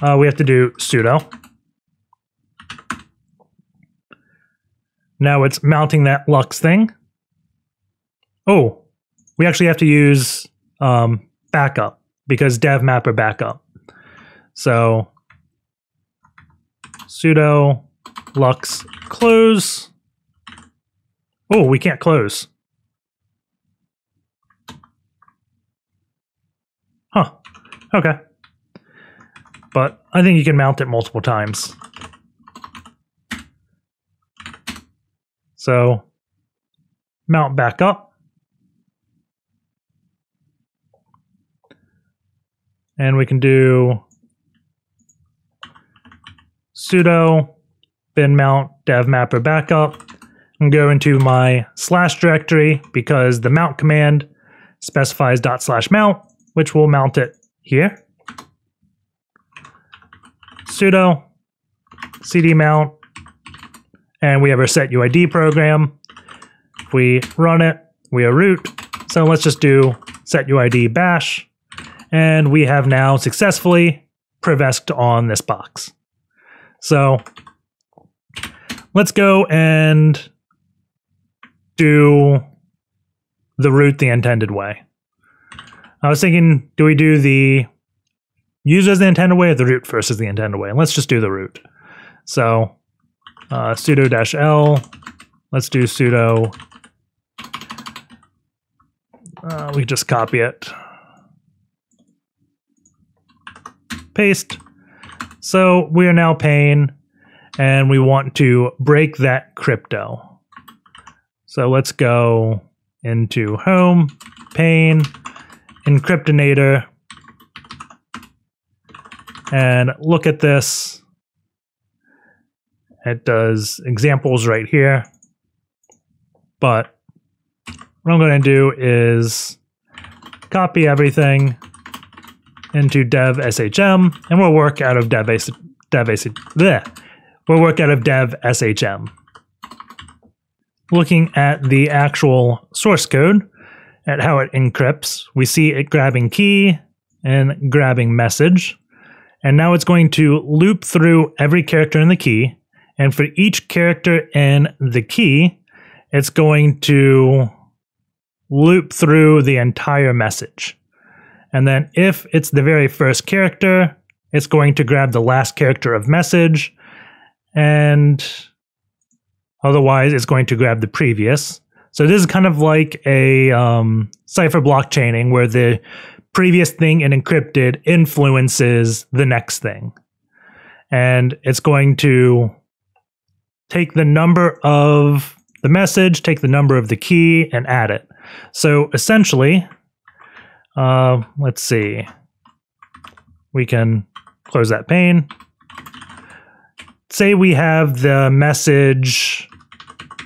We have to do sudo. Now it's mounting that lux thing. Oh, we actually have to use backup because dev mapper backup. So sudo lux close. Oh, we can't close. Huh. Okay. But I think you can mount it multiple times. So mount back up. And we can do sudo bin mount dev mapper backup and go into my slash directory because the mount command specifies ./mount, which will mount it here. Sudo cd mount, and we have our SetUID program. If we run it, we are root. So let's just do SetUID bash. And we have now successfully prevesked on this box. So let's go and do the root the intended way. I was thinking, do we do the use as the intended way or the root first as the intended way? And let's just do the root. So sudo-l, let's do sudo, we just copy it. Paste. So we are now paying and we want to break that crypto. So let's go into home, pane, encryptonator, and look at this. It does examples right here. But what I'm going to do is copy everything into dev shm, and we'll work out of dev shm. Looking at the actual source code, at how it encrypts, we see it grabbing key and grabbing message. And now it's going to loop through every character in the key. And for each character in the key, it's going to loop through the entire message. And then if it's the very first character, it's going to grab the last character of message, and otherwise it's going to grab the previous. So this is kind of like a cipher block chaining where the previous thing in encrypted influences the next thing. And it's going to take the number of the message, take the number of the key, and add it. So essentially, let's see. We can close that pane. Say we have the message.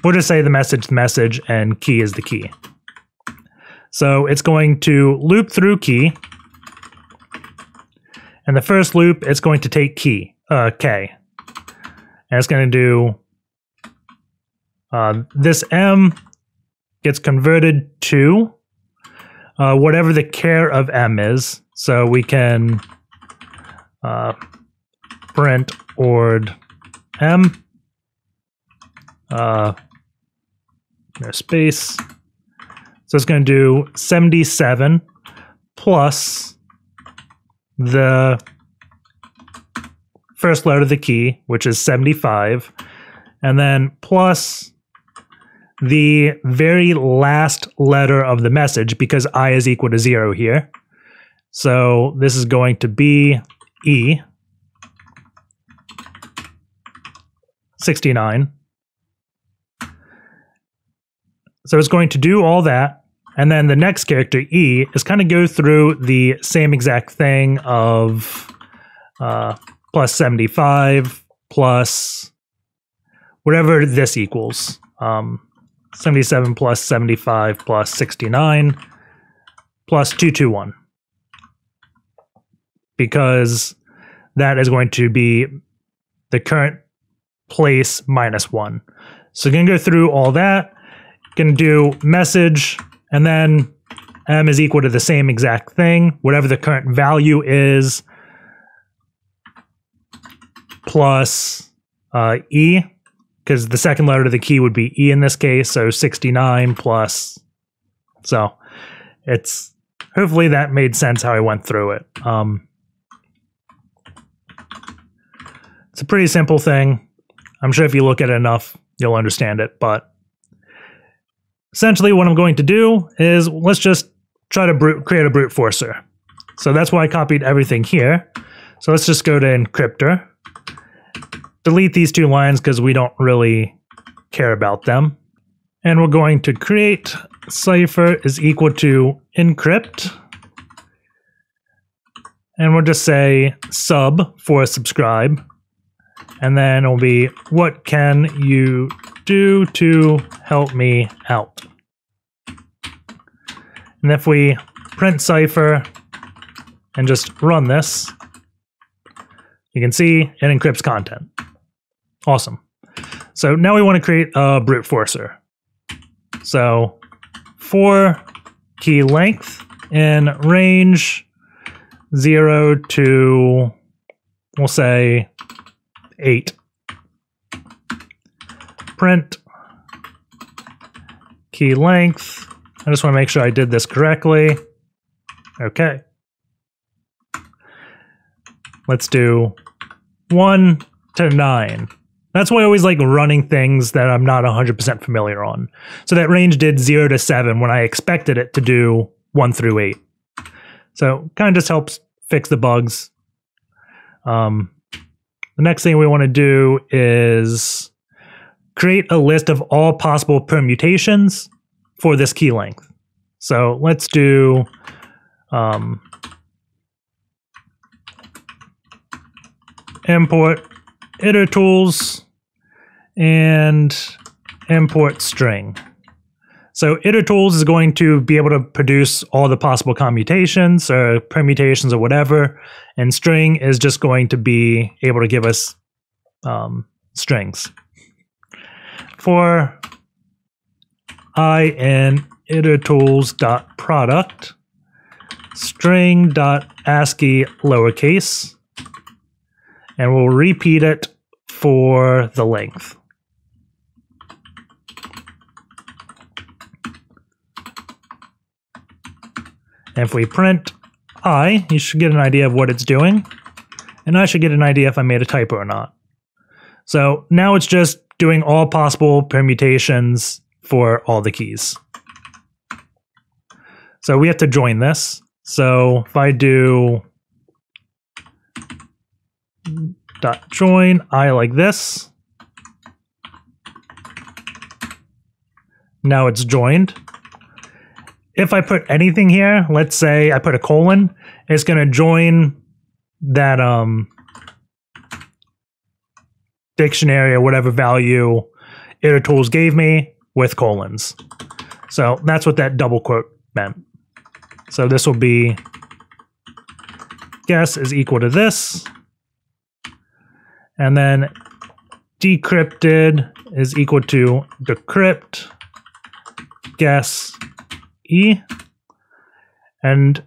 We'll just say the message, and key is the key. So it's going to loop through key. And the first loop, it's going to take key, K. And it's going to do this M gets converted to whatever the char of M is. So we can print ord M, no space. So it's going to do 77 plus the first letter of the key, which is 75, and then plus the very last letter of the message, because I is equal to 0 here. So this is going to be E, 69. So it's going to do all that, And then the next character, E, is kind of go through the same exact thing of plus 75 plus whatever this equals. 77 plus 75 plus 69 plus 221. Because that is going to be the current place minus 1. So going to go through all that, going to do message, and then M is equal to the same exact thing, whatever the current value is, plus E, because the second letter of the key would be E in this case, so 69 plus, so it's, hopefully that made sense how I went through it. It's a pretty simple thing. I'm sure if you look at it enough, you'll understand it, but essentially what I'm going to do is let's just try to create a Bruteforcer. So that's why I copied everything here. So let's just go to encryptor, delete these 2 lines because we don't really care about them. And we're going to create cipher is equal to encrypt. And we'll just say sub for subscribe. And then it'll be, what can you do to help me out? And if we print cipher and just run this, you can see it encrypts content. Awesome. So now we want to create a Bruteforcer. So for key length in range 0 to, we'll say 8. Print key length. I just want to make sure I did this correctly. Okay. Let's do 1 to 9. That's why I always like running things that I'm not 100% familiar on. So that range did 0 to 7 when I expected it to do 1 through 8. So kind of just helps fix the bugs. The next thing we want to do is create a list of all possible permutations for this key length. So let's do import itertools and import string. So itertools is going to be able to produce all the possible commutations or permutations or whatever, and string is just going to be able to give us strings. For I in itertools.product string.ascii lowercase, and we'll repeat it for the length. And if we print I, you should get an idea of what it's doing, and I should get an idea if I made a typo or not. So now it's just doing all possible permutations for all the keys. So we have to join this. So if I do dot join I like this, now it's joined. If I put anything here, let's say I put a colon, it's going to join that dictionary or whatever value itertools gave me with colons. So that's what that double quote meant. So this will be guess is equal to this, and then decrypted is equal to decrypt guess E. And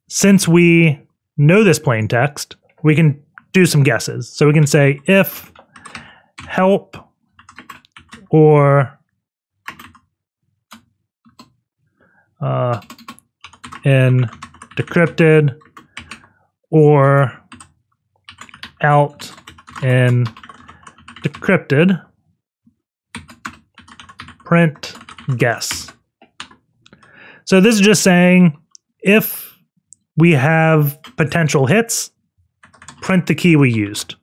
since we know this plain text, we can do some guesses. So we can say if help or in decrypted or out in decrypted, print guess. So this is just saying if we have potential hits, print the key we used.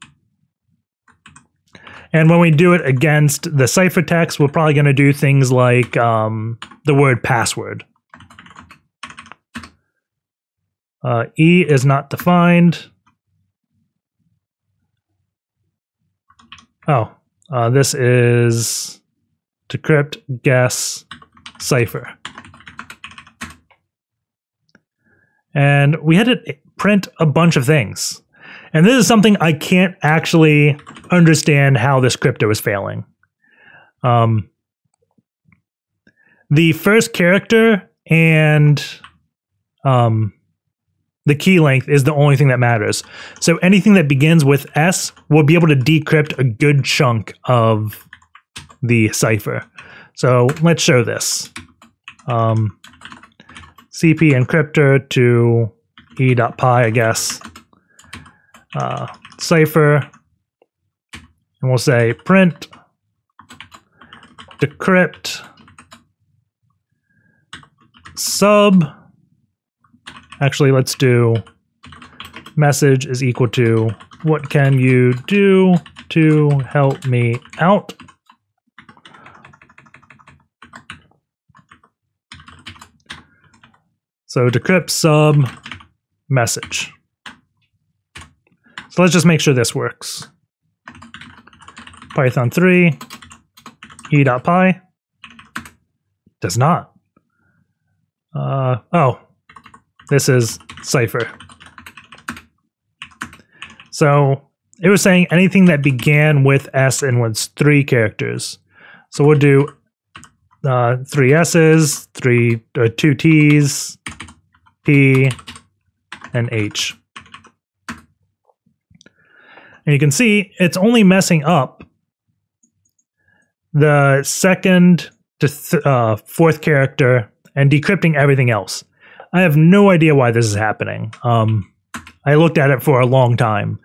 And when we do it against the ciphertext, we're probably going to do things like the word password. E is not defined. Oh, this is decrypt guess cipher. And we had to print a bunch of things. And this is something I can't actually understand how this crypto is failing. The first character and the key length is the only thing that matters. So anything that begins with S will be able to decrypt a good chunk of the cipher. So let's show this. CP encryptor to e.py, I guess. Cipher. And we'll say print decrypt sub. Actually, let's do message is equal to what can you do to help me out? So decrypt sub message. So let's just make sure this works. Python 3 e.py does not. Oh, this is cipher. So it was saying anything that began with S and was 3 characters. So we'll do 3 S's, 2 T's, P, and H. And you can see it's only messing up the second to fourth character and decrypting everything else. I have no idea why this is happening. I looked at it for a long time.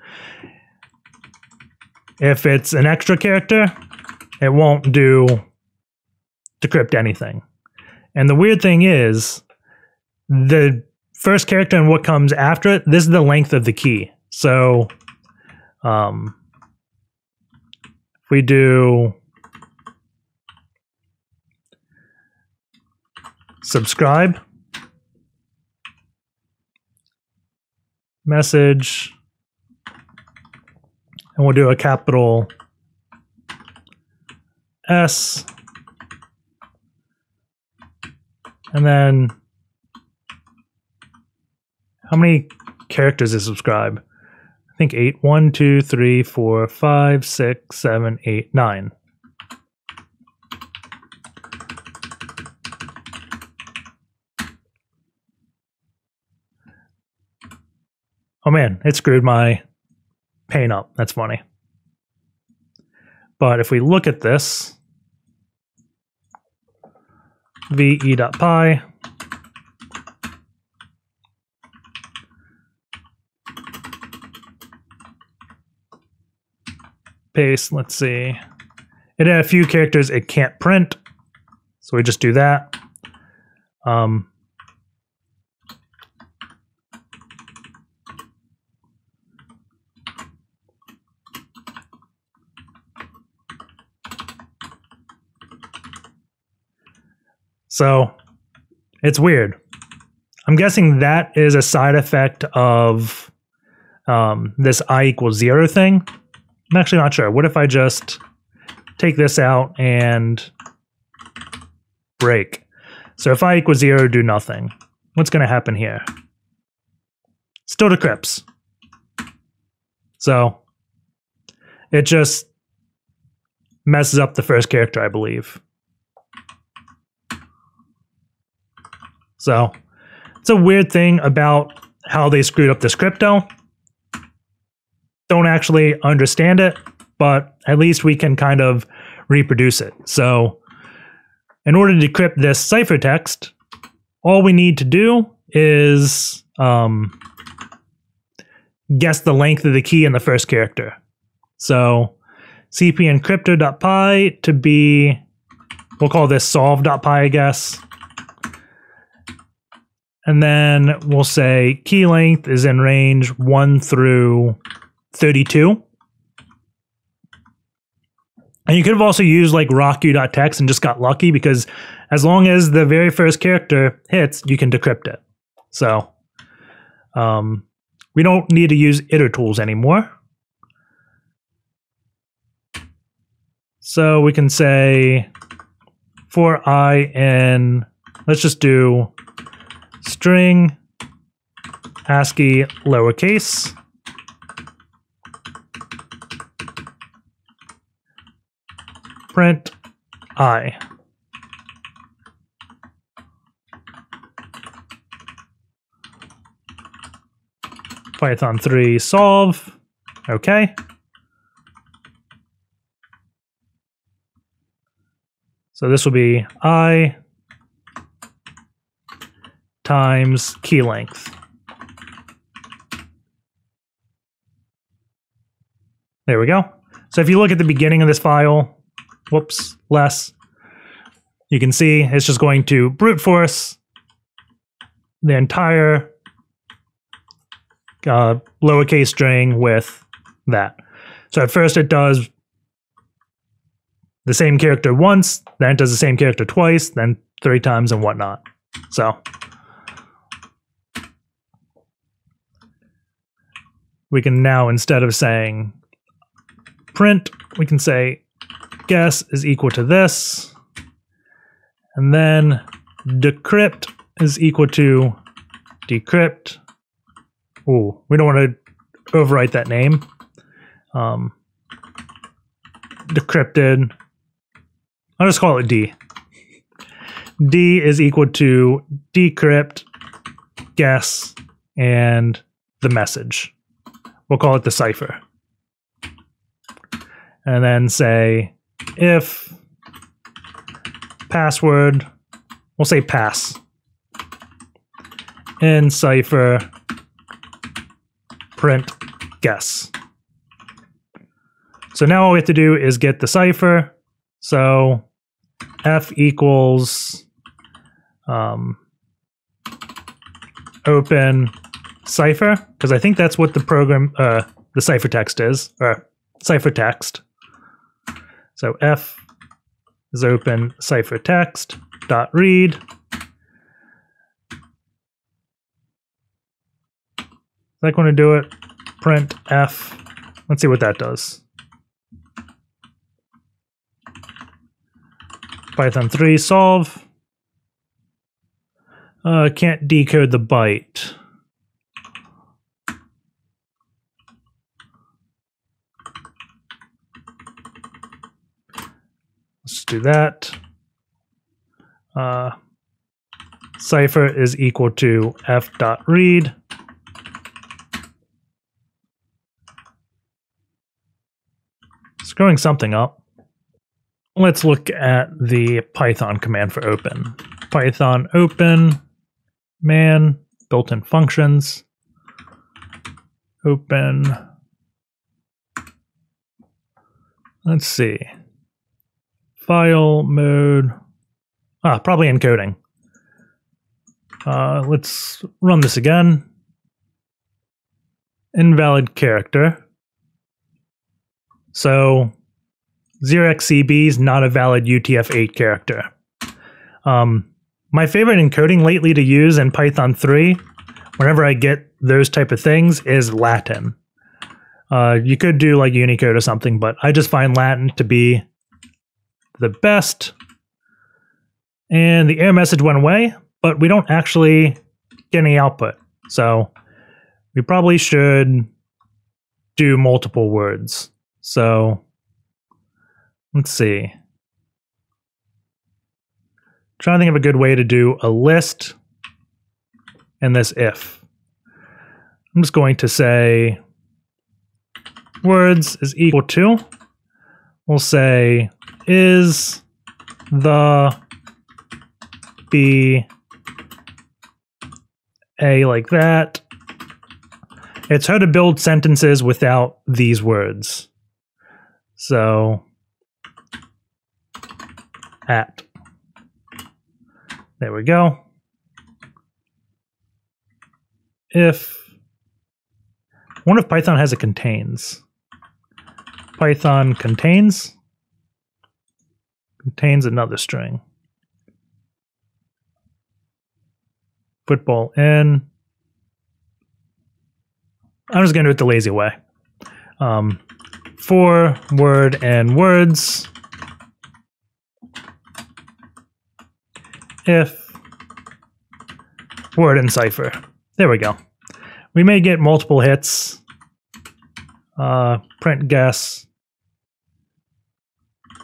If it's an extra character, it won't decrypt anything. And the weird thing is, the first character and what comes after it, this is the length of the key. So if we do subscribe, message, and we'll do a capital S, and then how many characters is subscribe? I think 8. 1, 2, 3, 4, 5, 6, 7, 8, 9. Oh man, it screwed my pane up. That's funny. But if we look at this, ve.py, paste, let's see. It had a few characters it can't print, so we just do that. So it's weird. I'm guessing that is a side effect of this I = 0 thing. I'm actually not sure. What if I just take this out and break? So if I = 0, do nothing. What's going to happen here? Still decrypts. So it just messes up the first character, I believe. So it's a weird thing about how they screwed up this crypto. Don't actually understand it, but at least we can kind of reproduce it. So in order to decrypt this ciphertext, all we need to do is guess the length of the key in the first character. So cp encryptor.py to be, we'll call this solve.py, I guess. And then we'll say key length is in range 1 through 32. And you could have also used like rocku.txt and just got lucky, because as long as the very first character hits, you can decrypt it. So We don't need to use itertools anymore. So we can say for I in, let's just do string ASCII lowercase print I. Python 3 solve. Okay. So this will be I times key length. There we go. So if you look at the beginning of this file, whoops, less, you can see it's just going to brute force the entire lowercase string with that. So at first it does the same character once, then it does the same character twice, then 3 times and whatnot. So we can now, instead of saying print, we can say guess is equal to this, and then decrypt is equal to decrypt. Ooh, we don't want to overwrite that name. Decrypted. I'll just call it D. D is equal to decrypt, guess, and the message. We'll call it the cipher. And then say if password, we'll say pass, in cipher print guess. So now all we have to do is get the cipher. So F equals open cipher, because I think that's what the program, the ciphertext is, or ciphertext. So F is open ciphertext dot read. Is that going to do it? Print F. Let's see what that does. Python 3 solve. Can't decode the byte. Let's do that. Cipher is equal to f.read. Screwing something up. Let's look at the Python command for open. Python open man, built-in functions, open. Let's see. File mode. Probably encoding. Let's run this again. Invalid character. So 0xCB is not a valid UTF-8 character. My favorite encoding lately to use in Python 3, whenever I get those type of things, is Latin. You could do like Unicode or something, but I just find Latin to be the best. And the error message went away, but we don't actually get any output. So we probably should do multiple words. So let's see. Trying to think of a good way to do a list and this if. I'm just going to say words is equal to, we'll say is the B A, like that. It's hard to build sentences without these words. So at. There we go. If, I wonder if Python has a contains. Python contains another string. Football in, I'm just going to do it the lazy way. For word and words, if word and cipher. There we go. We may get multiple hits. Print guess.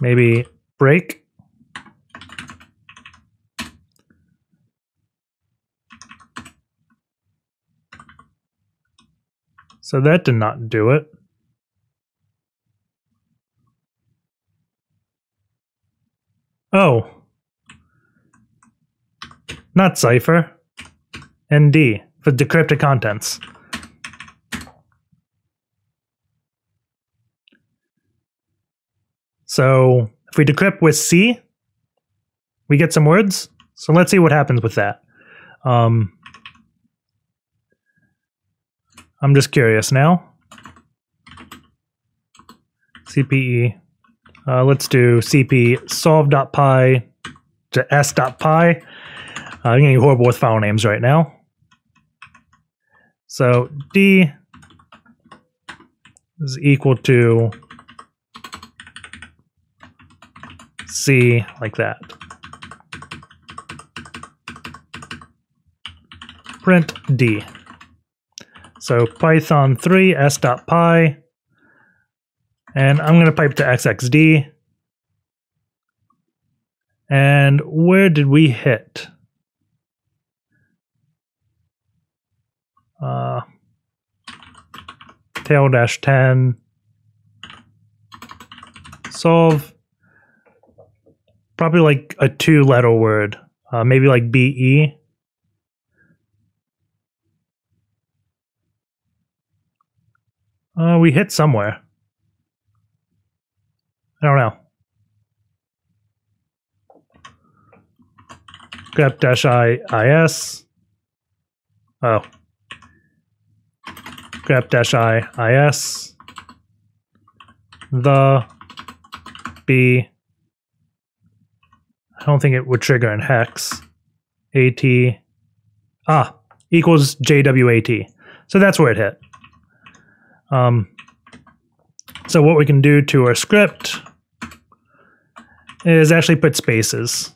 Maybe break. So that did not do it. Oh. Not cipher. ND for decrypted contents. So if we decrypt with C, we get some words. So let's see what happens with that. I'm just curious now. CPE. Let's do CP solve.py to s.py. I'm getting horrible with file names right now. So D is equal to C, like that. Print D. So Python 3 s.py, and I'm going to pipe to xxd. And where did we hit? Tail-10 solve. Probably like a 2-letter word, maybe like BE. We hit somewhere. I don't know. grep-i-is. Oh. grep-i-is. The B. I don't think it would trigger in hex. AT. Equals JWAT. So that's where it hit. So what we can do to our script is actually put spaces.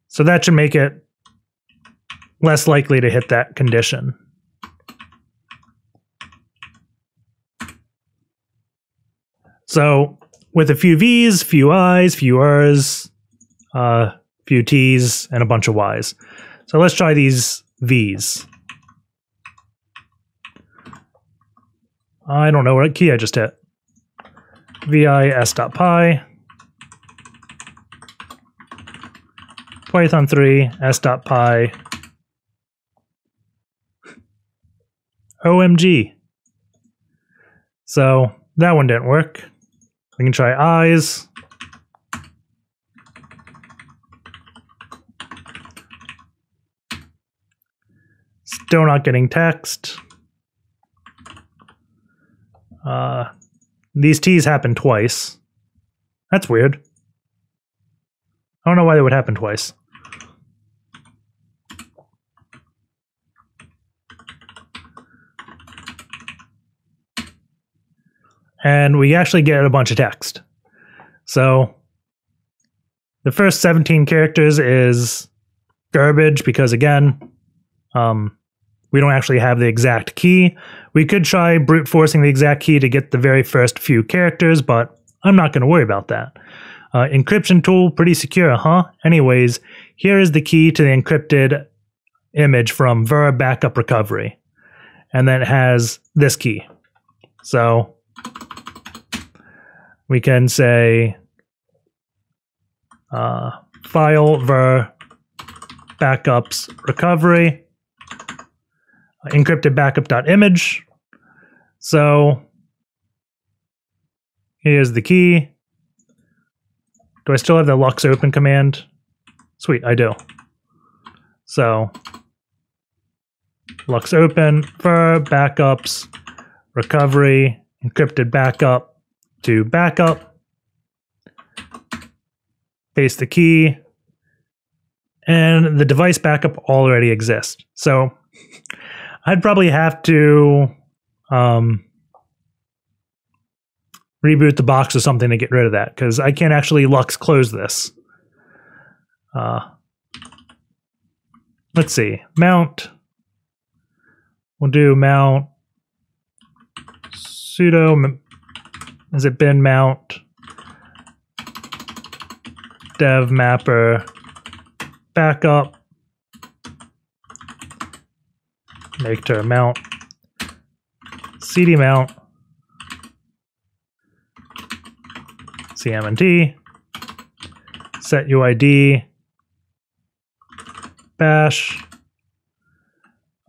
So that should make it less likely to hit that condition. So with a few V's, few I's, few R's, few T's, and a bunch of Y's. So let's try these V's. I don't know what key I just hit. VIS.py. Python 3 s.py. OMG. So that one didn't work. We can try eyes. Still not getting text. These T's happen twice. That's weird. I don't know why they would happen twice. And we actually get a bunch of text. So the first 17 characters is garbage because, again, we don't actually have the exact key. We could try brute forcing the exact key to get the very first few characters, but I'm not going to worry about that. Encryption tool, pretty secure, huh? Anyways, here is the key to the encrypted image from Ver Backup Recovery. And then it has this key. So we can say file Ver backups recovery encrypted backup.image. So here's the key. Do I still have the lux open command? Sweet, I do. So lux open for backups recovery encrypted backup to backup. Paste the key. and the device backup already exists. So I'd probably have to reboot the box or something to get rid of that, because I can't actually Lux close this. Let's see, mount. We'll do mount sudo, is it bin mount dev mapper backup, make to mount cd mount cmnt SetUID bash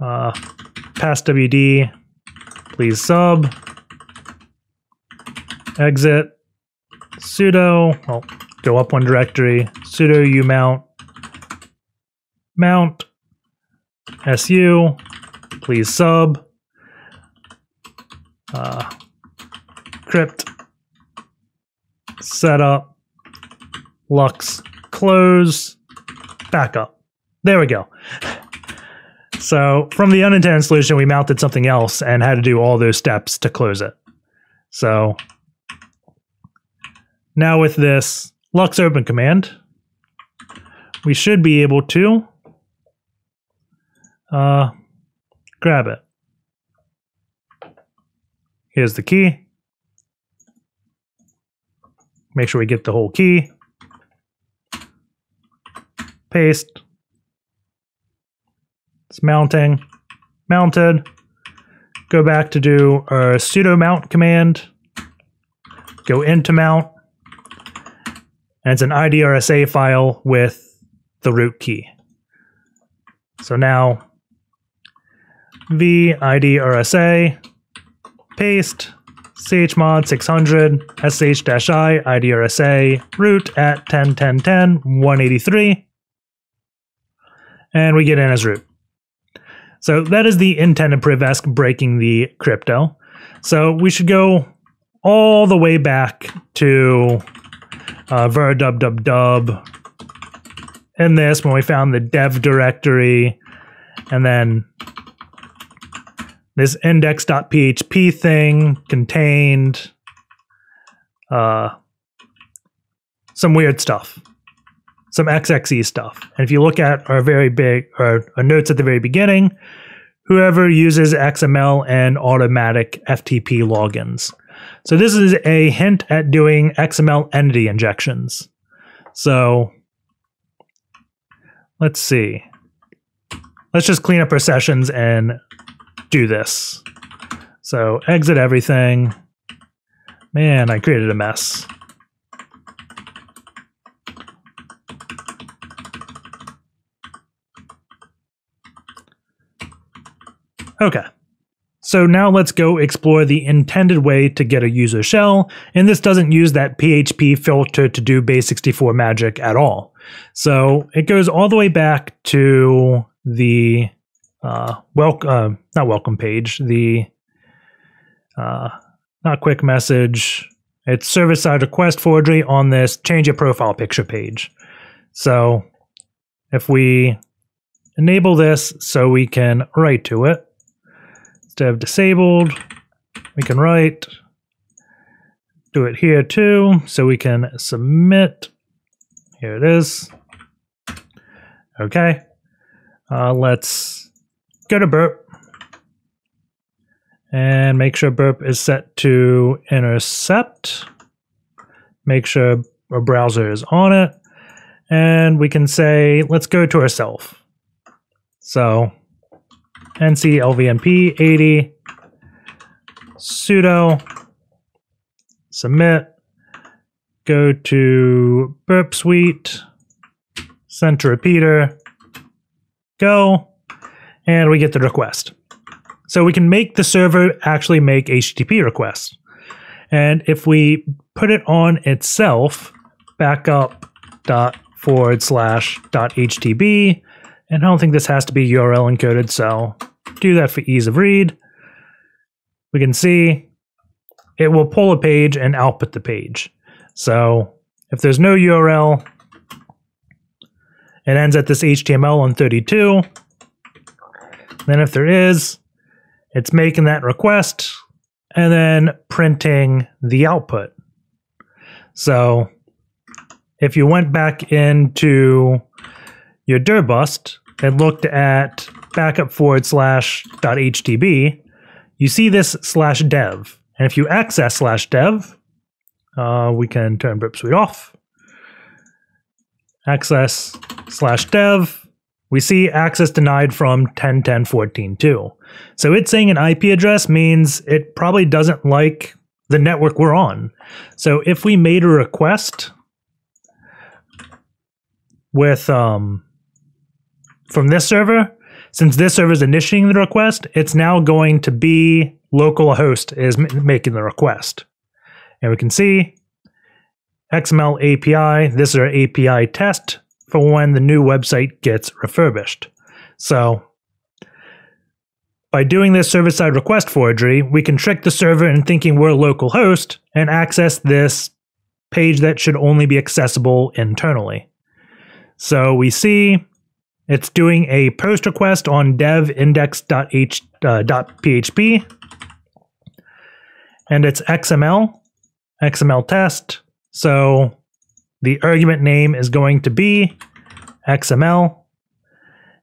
passwd please sub exit sudo, well, go up one directory, sudo umount mount su please sub crypt setup Lux close backup. There we go. So from the unintended solution, we mounted something else and had to do all those steps to close it. So now with this Lux open command, we should be able to grab it. Here's the key. Make sure we get the whole key. Paste. It's mounting. Mounted. Go back to do our sudo mount command. Go into mount. And it's an IDRSA file with the root key. So now v-IDRSA, paste, chmod 600, sh-i, IDRSA, root at 10.10.10, 183, and we get in as root. So that is the intended privesc breaking the crypto. So we should go all the way back to var dub in this when we found the dev directory, and then this index.php thing contained some weird stuff, some XXE stuff. And if you look at our our notes at the very beginning, whoever uses XML and automatic FTP logins. So this is a hint at doing XML entity injections. So let's see. Let's just clean up our sessions and do this. So exit everything. Man, I created a mess. Okay. So now let's go explore the intended way to get a user shell. And this doesn't use that PHP filter to do base64 magic at all. So it goes all the way back to the not welcome page, the not quick message, it's server-side request forgery on this change your profile picture page. So if we enable this so we can write to it, instead of disabled, we can write, do it here too, so we can submit. Here it is. Okay. Let's go to burp and make sure burp is set to intercept. Make sure our browser is on it. And we can say, let's go to ourself. So nclvnp 80 sudo submit, go to burp suite, center repeater, go, and we get the request. So we can make the server actually make HTTP requests. And if we put it on itself, backup.forwardslash.htb, and I don't think this has to be URL encoded, so do that for ease of read. We can see it will pull a page and output the page. So if there's no URL, It ends at this HTML on 32. Then if there is, it's making that request and then printing the output. So if you went back into your Gobuster and looked at backup.forwardslash.htb, you see this /dev. And if you access /dev, we can turn burp suite off. Access /dev, we see access denied from 10.10.14.2. So it's saying an IP address means it probably doesn't like the network we're on. So if we made a request with from this server, since this server is initiating the request, it's now going to be localhost is making the request. And we can see XML API, this is our API test for when the new website gets refurbished. So by doing this server-side request forgery, we can trick the server into thinking we're localhost and access this page that should only be accessible internally. So we see it's doing a post request on dev index.php, and it's XML test. So the argument name is going to be XML,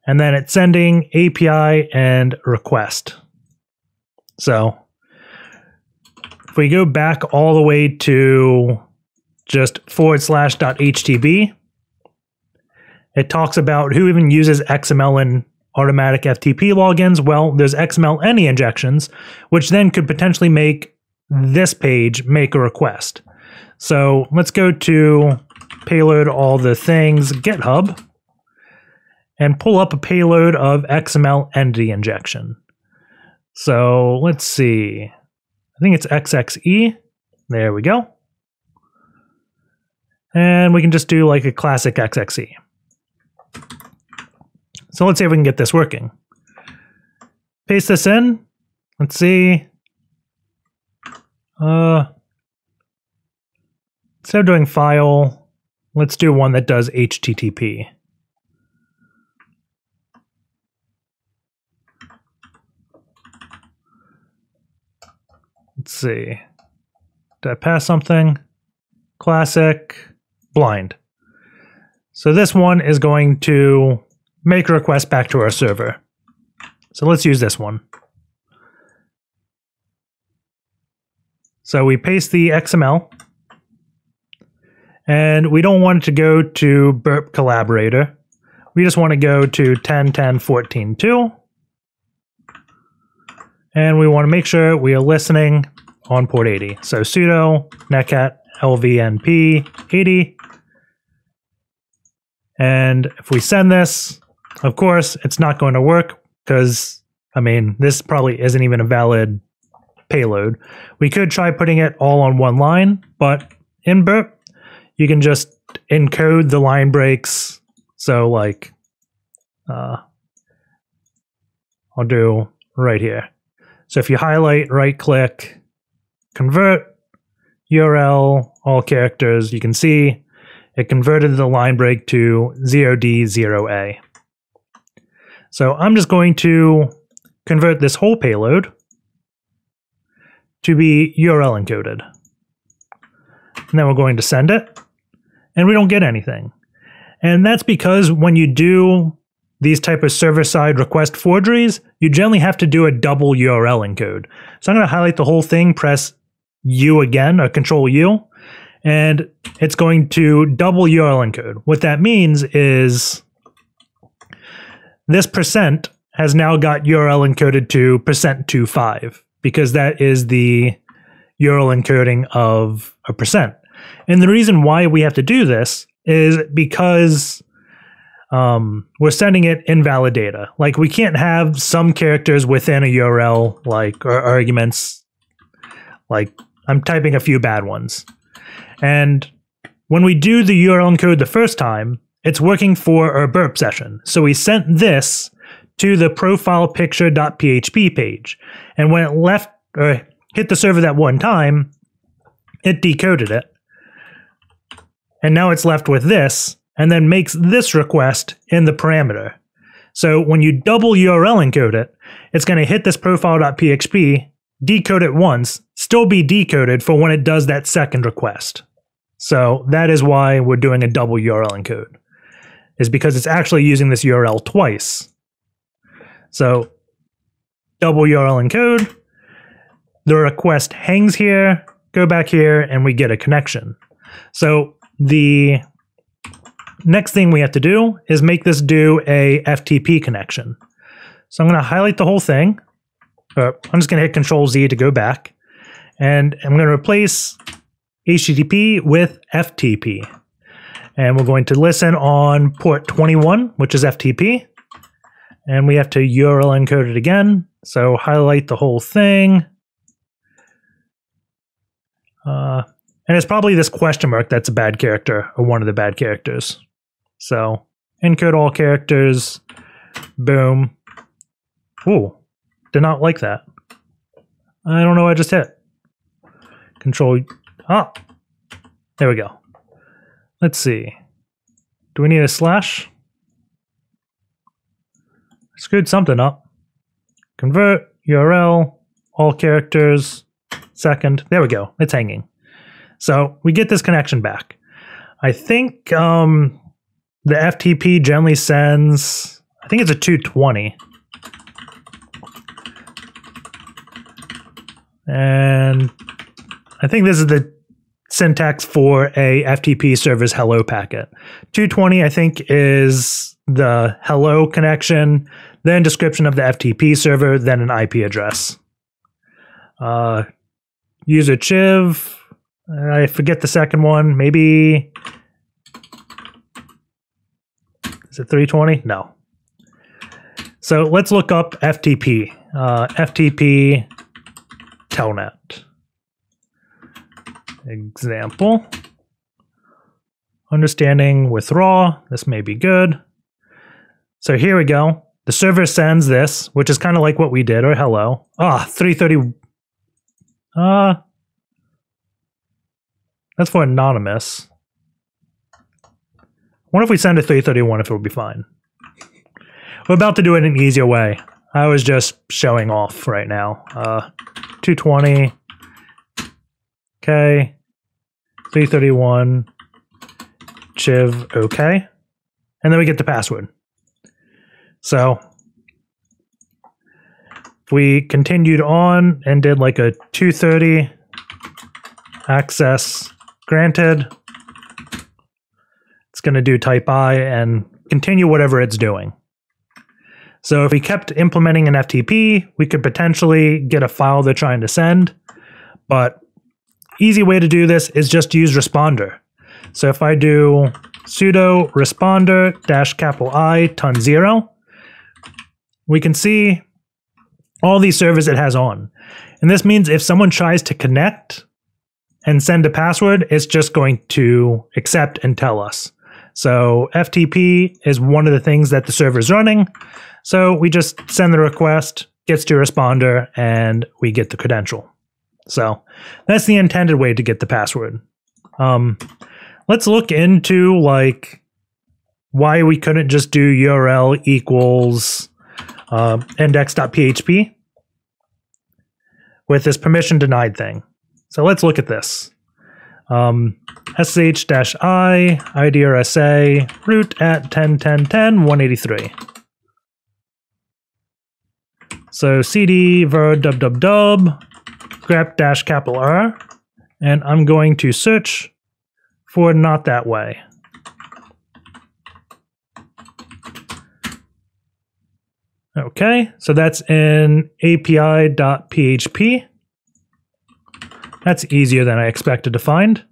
and then it's sending API and request. So if we go back all the way to just /.htb, it talks about who even uses XML in automatic FTP logins. Well, there's XML any injections, which then could potentially make this page make a request. So let's go to payload all the things GitHub and pull up a payload of XML entity injection. So let's see. I think it's XXE. There we go. And we can just do like a classic XXE. So let's see if we can get this working. Paste this in. Let's see. Instead of doing file, let's do one that does HTTP. Let's see. Did I pass something? Classic, blind. So this one is going to make a request back to our server. So let's use this one. So we paste the XML, and we don't want it to go to burp collaborator. We just want to go to 10.10.14.2. And we want to make sure we are listening on port 80. So sudo netcat lvnp 80. And if we send this, of course, it's not going to work because, I mean, this probably isn't even a valid payload. We could try putting it all on one line, but in burp, you can just encode the line breaks. So like, I'll do right here. So if you highlight, right click, convert, URL, all characters, you can see it converted the line break to 0D0A. So I'm just going to convert this whole payload to be URL encoded. And then we're going to send it, and we don't get anything. And that's because when you do these type of server-side request forgeries, you generally have to do a double URL encode. So I'm going to highlight the whole thing, press U again, or Control U, and it's going to double URL encode. What that means is this percent has now got URL encoded to %25, because that is the URL encoding of a percent. And the reason why we have to do this is because we're sending it invalid data. Like, we can't have some characters within a URL, like, or arguments. Like, I'm typing a few bad ones. And when we do the URL encode the first time, it's working for our burp session. So we sent this to the ProfilePicture.php page. And when it left or hit the server that one time, it decoded it. And now it's left with this. and then makes this request in the parameter. So when you double URL encode it, it's going to hit this profile.php, decode it once, still be decoded for when it does that second request. So that is why we're doing a double URL encode, is because it's actually using this URL twice. So double URL encode, the request hangs here, go back here, and we get a connection. So the next thing we have to do is make this do a FTP connection. So I'm going to highlight the whole thing. I'm just going to hit Control-Z to go back. And I'm going to replace HTTP with FTP. And we're going to listen on port 21, which is FTP. And we have to URL encode it again. So highlight the whole thing. And it's probably this question mark that's a bad character, or one of the bad characters. So encode all characters. Boom. Ooh, did not like that. I don't know what I just hit. Control. Ah, there we go. Let's see. Do we need a slash? I screwed something up. Convert, URL, all characters, second. There we go. It's hanging. So we get this connection back. I think the FTP generally sends, I think it's a 220. And I think this is the syntax for a FTP server's hello packet. 220, I think, is the hello connection, then description of the FTP server, then an IP address. User chiv, I forget the second one, maybe, is it 320? No. So let's look up FTP. FTP telnet. Example. Understanding with raw. This may be good. So here we go. The server sends this, which is kind of like what we did, or hello. 330. That's for anonymous. What if we send a 331 if it would be fine? We're about to do it an easier way. I was just showing off right now. 220. Okay. 331. Chiv. Okay. And then we get the password. So if we continued on and did like a 230 access granted, it's going to do type I and continue whatever it's doing. So if we kept implementing an FTP, we could potentially get a file they're trying to send. But easy way to do this is just use responder. So if I do sudo responder -I ton 0, we can see all these servers it has on. And this means if someone tries to connect and send a password, it's just going to accept and tell us. So FTP is one of the things that the server is running. So we just send the request, gets to responder, and we get the credential. So that's the intended way to get the password. Let's look into like why we couldn't just do URL equals index.php with this permission denied thing. So let's look at this. sh-i idrsa root at 10.10.10 So cd var dub grep -R, and I'm going to search for not that way. Okay, so that's in api.php. That's easier than I expected to find.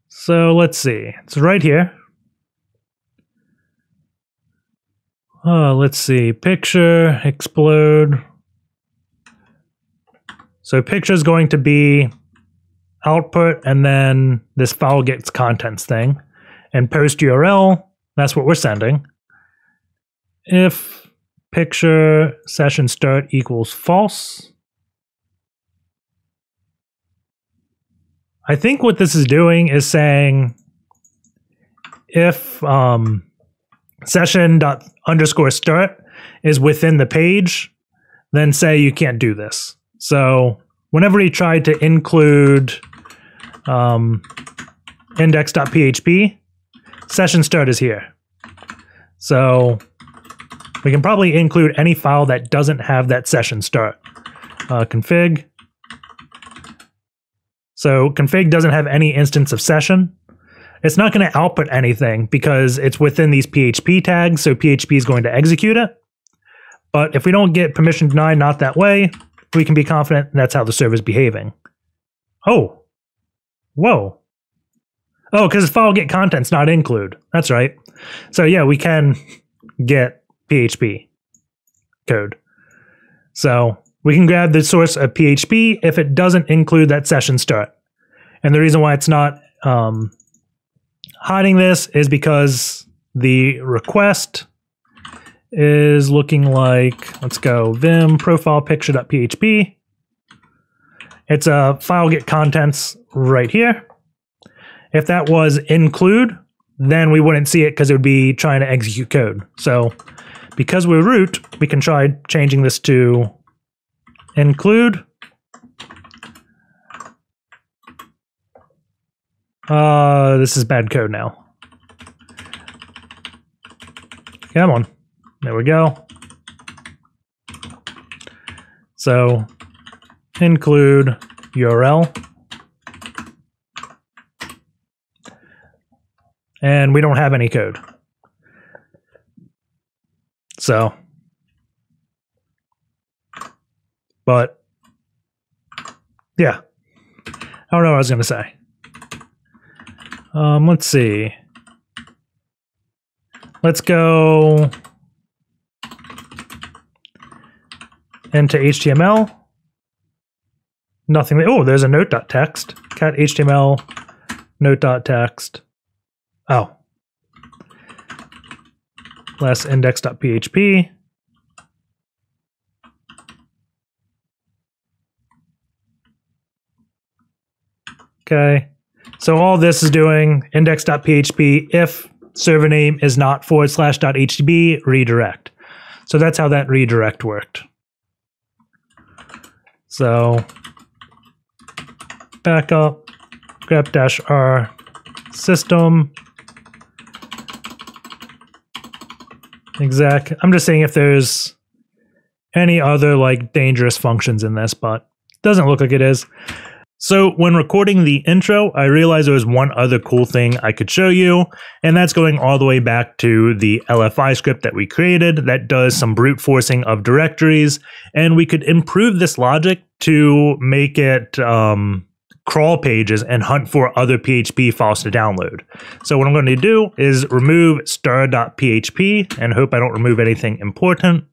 So let's see, it's right here. Let's see, picture, explode. So picture is going to be output, and then this file gets contents thing. And post URL, that's what we're sending. If picture session start equals false, I think what this is doing is saying if session._start is within the page, then say you can't do this. So whenever he tried to include index.php, session start is here. So we can probably include any file that doesn't have that session start. Config. So config doesn't have any instance of session. It's not going to output anything because it's within these PHP tags, so PHP is going to execute it. But if we don't get permission denied, not that way, we can be confident that's how the server is behaving. Oh. Whoa. Oh, because it's file get contents, not include. That's right. So yeah, we can get PHP code. So we can grab the source of PHP if it doesn't include that session start. And the reason why it's not hiding this is because the request is looking like, let's go, vim ProfilePicture.php. It's a file get contents right here. If that was include, then we wouldn't see it because it would be trying to execute code. So because we're root, we can try changing this to include. This is bad code now. Come on. There we go. So include URL. And we don't have any code. So, but yeah, I don't know what I was going to say. Let's see. Let's go into HTML. Nothing. Oh, there's a note.txt. Cat HTML note.txt. Oh. Less index.php. Okay. So all this is doing index.php if server name is not /.htb redirect. So that's how that redirect worked. So backup grep-r system exec. I'm just saying if there's any other like dangerous functions in this, but doesn't look like it is. So when recording the intro, I realized there was one other cool thing I could show you, and that's going all the way back to the LFI script that we created that does some brute forcing of directories, and we could improve this logic to make it crawl pages and hunt for other PHP files to download. So what I'm going to do is remove star.php and hope I don't remove anything important.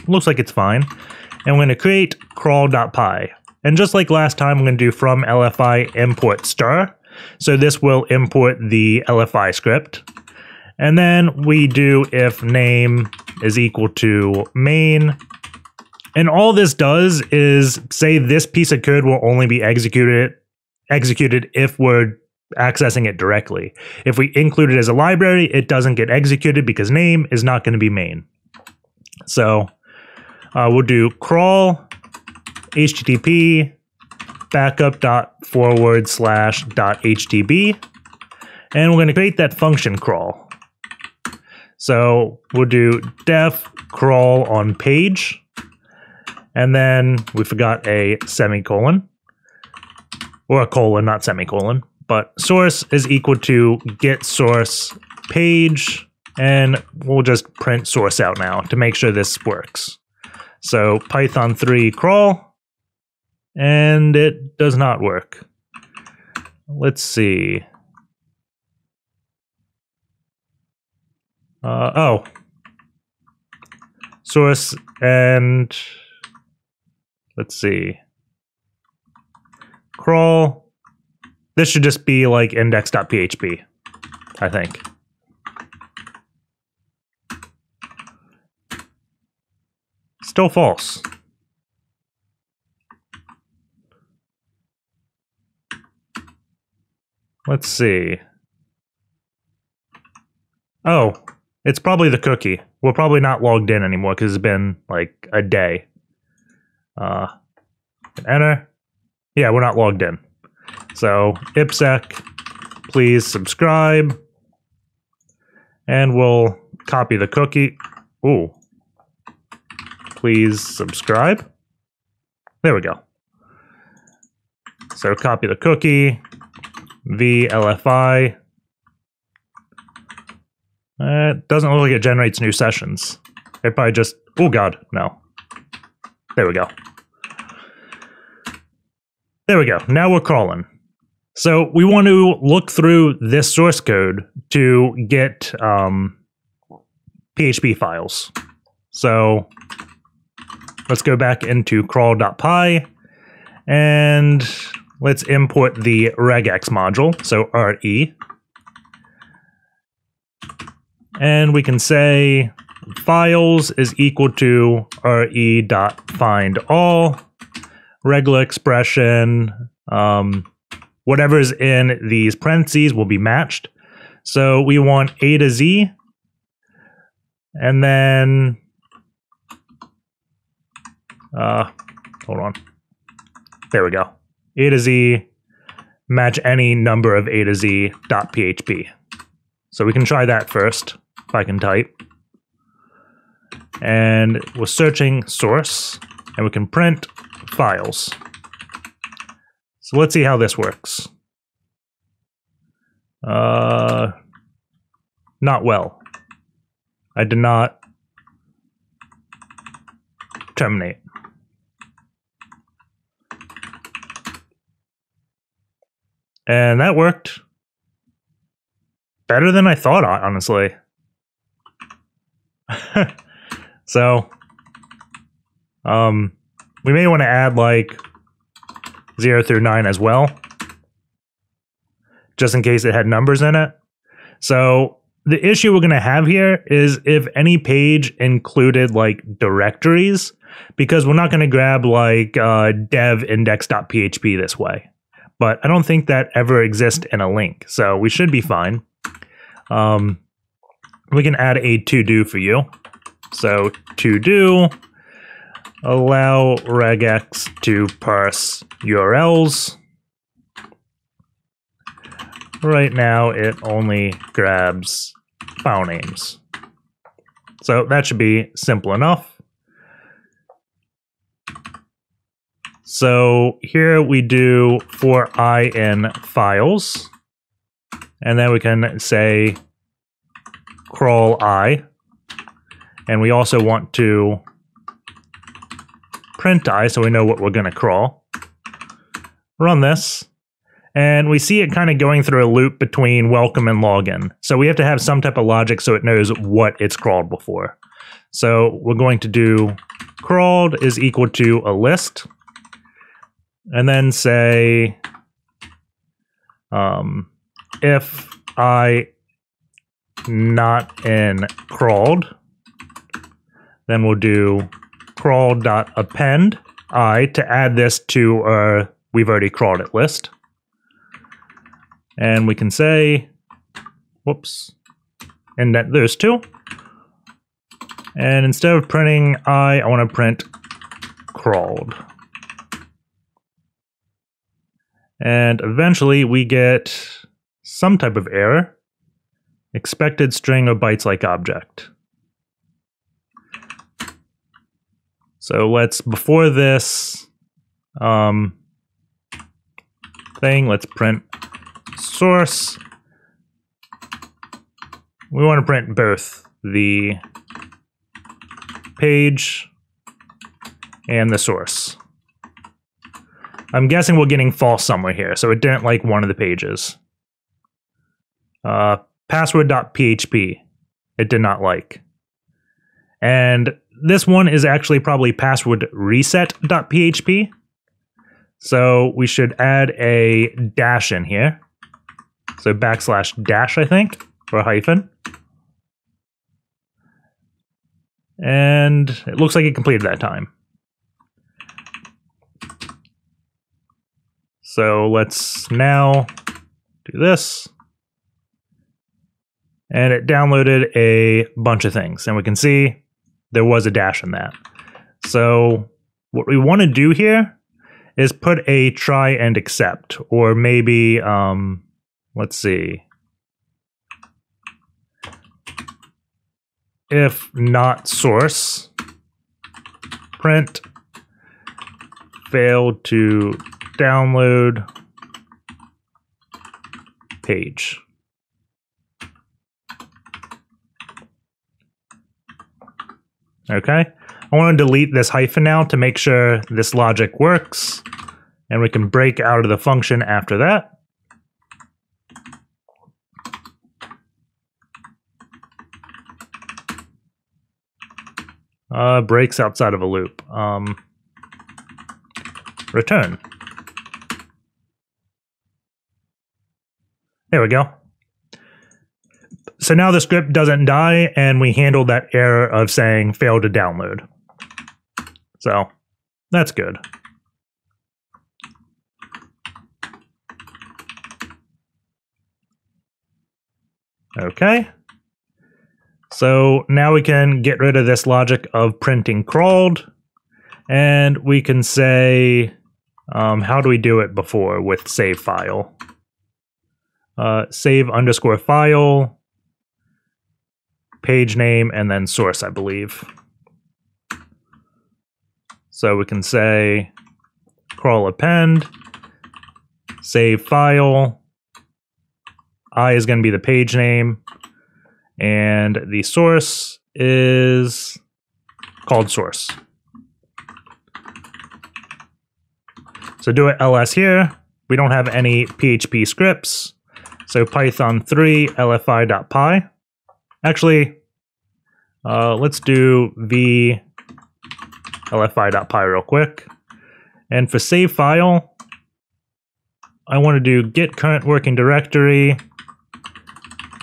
Looks like it's fine. And I'm going to create crawl.py. And just like last time, I'm going to do from LFI import star. So this will import the LFI script. And then we do if name is equal to main. And all this does is say this piece of code will only be executed if we're accessing it directly. If we include it as a library, it doesn't get executed because name is not going to be main. So we'll do crawl http backup.forwardslash.htb, and we're going to create that function crawl. So we'll do def crawl on page, and then we forgot a semicolon, or a colon, not semicolon, but source is equal to get source page, and we'll just print source out now to make sure this works. So Python 3 crawl, and it does not work. Let's see. Oh. Source and let's see. Crawl. This should just be like index.php, I think. Still false. let's see. Oh, it's probably the cookie. We're probably not logged in anymore because it's been like a day. Enter. Yeah, we're not logged in. So ipsec, please subscribe. And we'll copy the cookie. Ooh. Please subscribe. There we go. So copy the cookie. LFI. It doesn't look like it generates new sessions. It probably just, oh god, no. There we go. There we go. Now we're crawling. So we want to look through this source code to get PHP files. So let's go back into crawl.py and let's import the regex module, so RE. And we can say files is equal to re.findAll, regular expression, whatever is in these parentheses will be matched. So we want A to Z, and then, hold on. There we go. A to Z, match any number of A to Z .php. So we can try that first, if I can type. And we're searching source, and we can print files. So let's see how this works. Not well. I did not terminate. And that worked better than I thought, honestly. So, we may want to add like 0 through 9 as well, just in case it had numbers in it. So the issue we're going to have here is if any page included like directories, because we're not going to grab like dev index.php this way. But I don't think that ever exists in a link, so we should be fine. We can add a to-do for you. So to-do, allow regex to parse URLs. Right now, it only grabs file names. So that should be simple enough. So here we do for I in files, and then we can say crawl I, and we also want to print I so we know what we're going to crawl. Run this, and we see it kind of going through a loop between welcome and login. So we have to have some type of logic so it knows what it's crawled before. So we're going to do crawled is equal to a list, and then say if I not in crawled, then we'll do crawl.append I to add this to our we've already crawled it list. And we can say, whoops, indent those two. And instead of printing I want to print crawled. And eventually we get some type of error. Expected string of bytes like object. So let's, before this thing, let's print source. We want to print both the page and the source. I'm guessing we're getting false somewhere here, so it didn't like one of the pages. Password.php, it did not like. And this one is actually probably password reset.php. So we should add a dash in here. So backslash dash, I think, or hyphen. And it looks like it completed that time. So let's now do this. And it downloaded a bunch of things. And we can see there was a dash in that. So what we want to do here is put a try and accept, or maybe, let's see. If not source, print failed to download page. Okay, I want to delete this hyphen now to make sure this logic works, and we can break out of the function after that. Breaks outside of a loop. Return. There we go. So now the script doesn't die, and we handled that error of saying failed to download. So that's good. Okay. So now we can get rid of this logic of printing crawled, and we can say, how do we do it before with save file? Save underscore file, page name, and then source, I believe. So we can say crawl append, save file, I is going to be the page name, and the source is called source. So do it ls here. We don't have any PHP scripts. So Python 3 LFI.py. Actually, let's do v LFI.py real quick. And for save file, I want to do get current working directory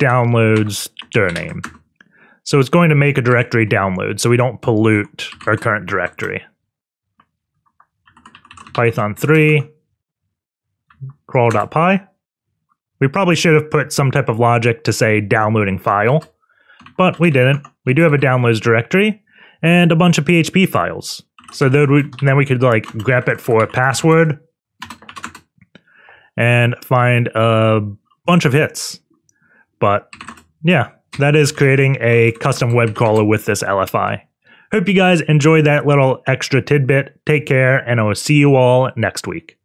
downloads dir name. So it's going to make a directory download so we don't pollute our current directory. Python 3 crawl.py. We probably should have put some type of logic to say downloading file, but we didn't. We do have a downloads directory and a bunch of PHP files. So then we could like grep it for a password and find a bunch of hits. But yeah, that is creating a custom web crawler with this LFI. Hope you guys enjoyed that little extra tidbit. Take care, and I will see you all next week.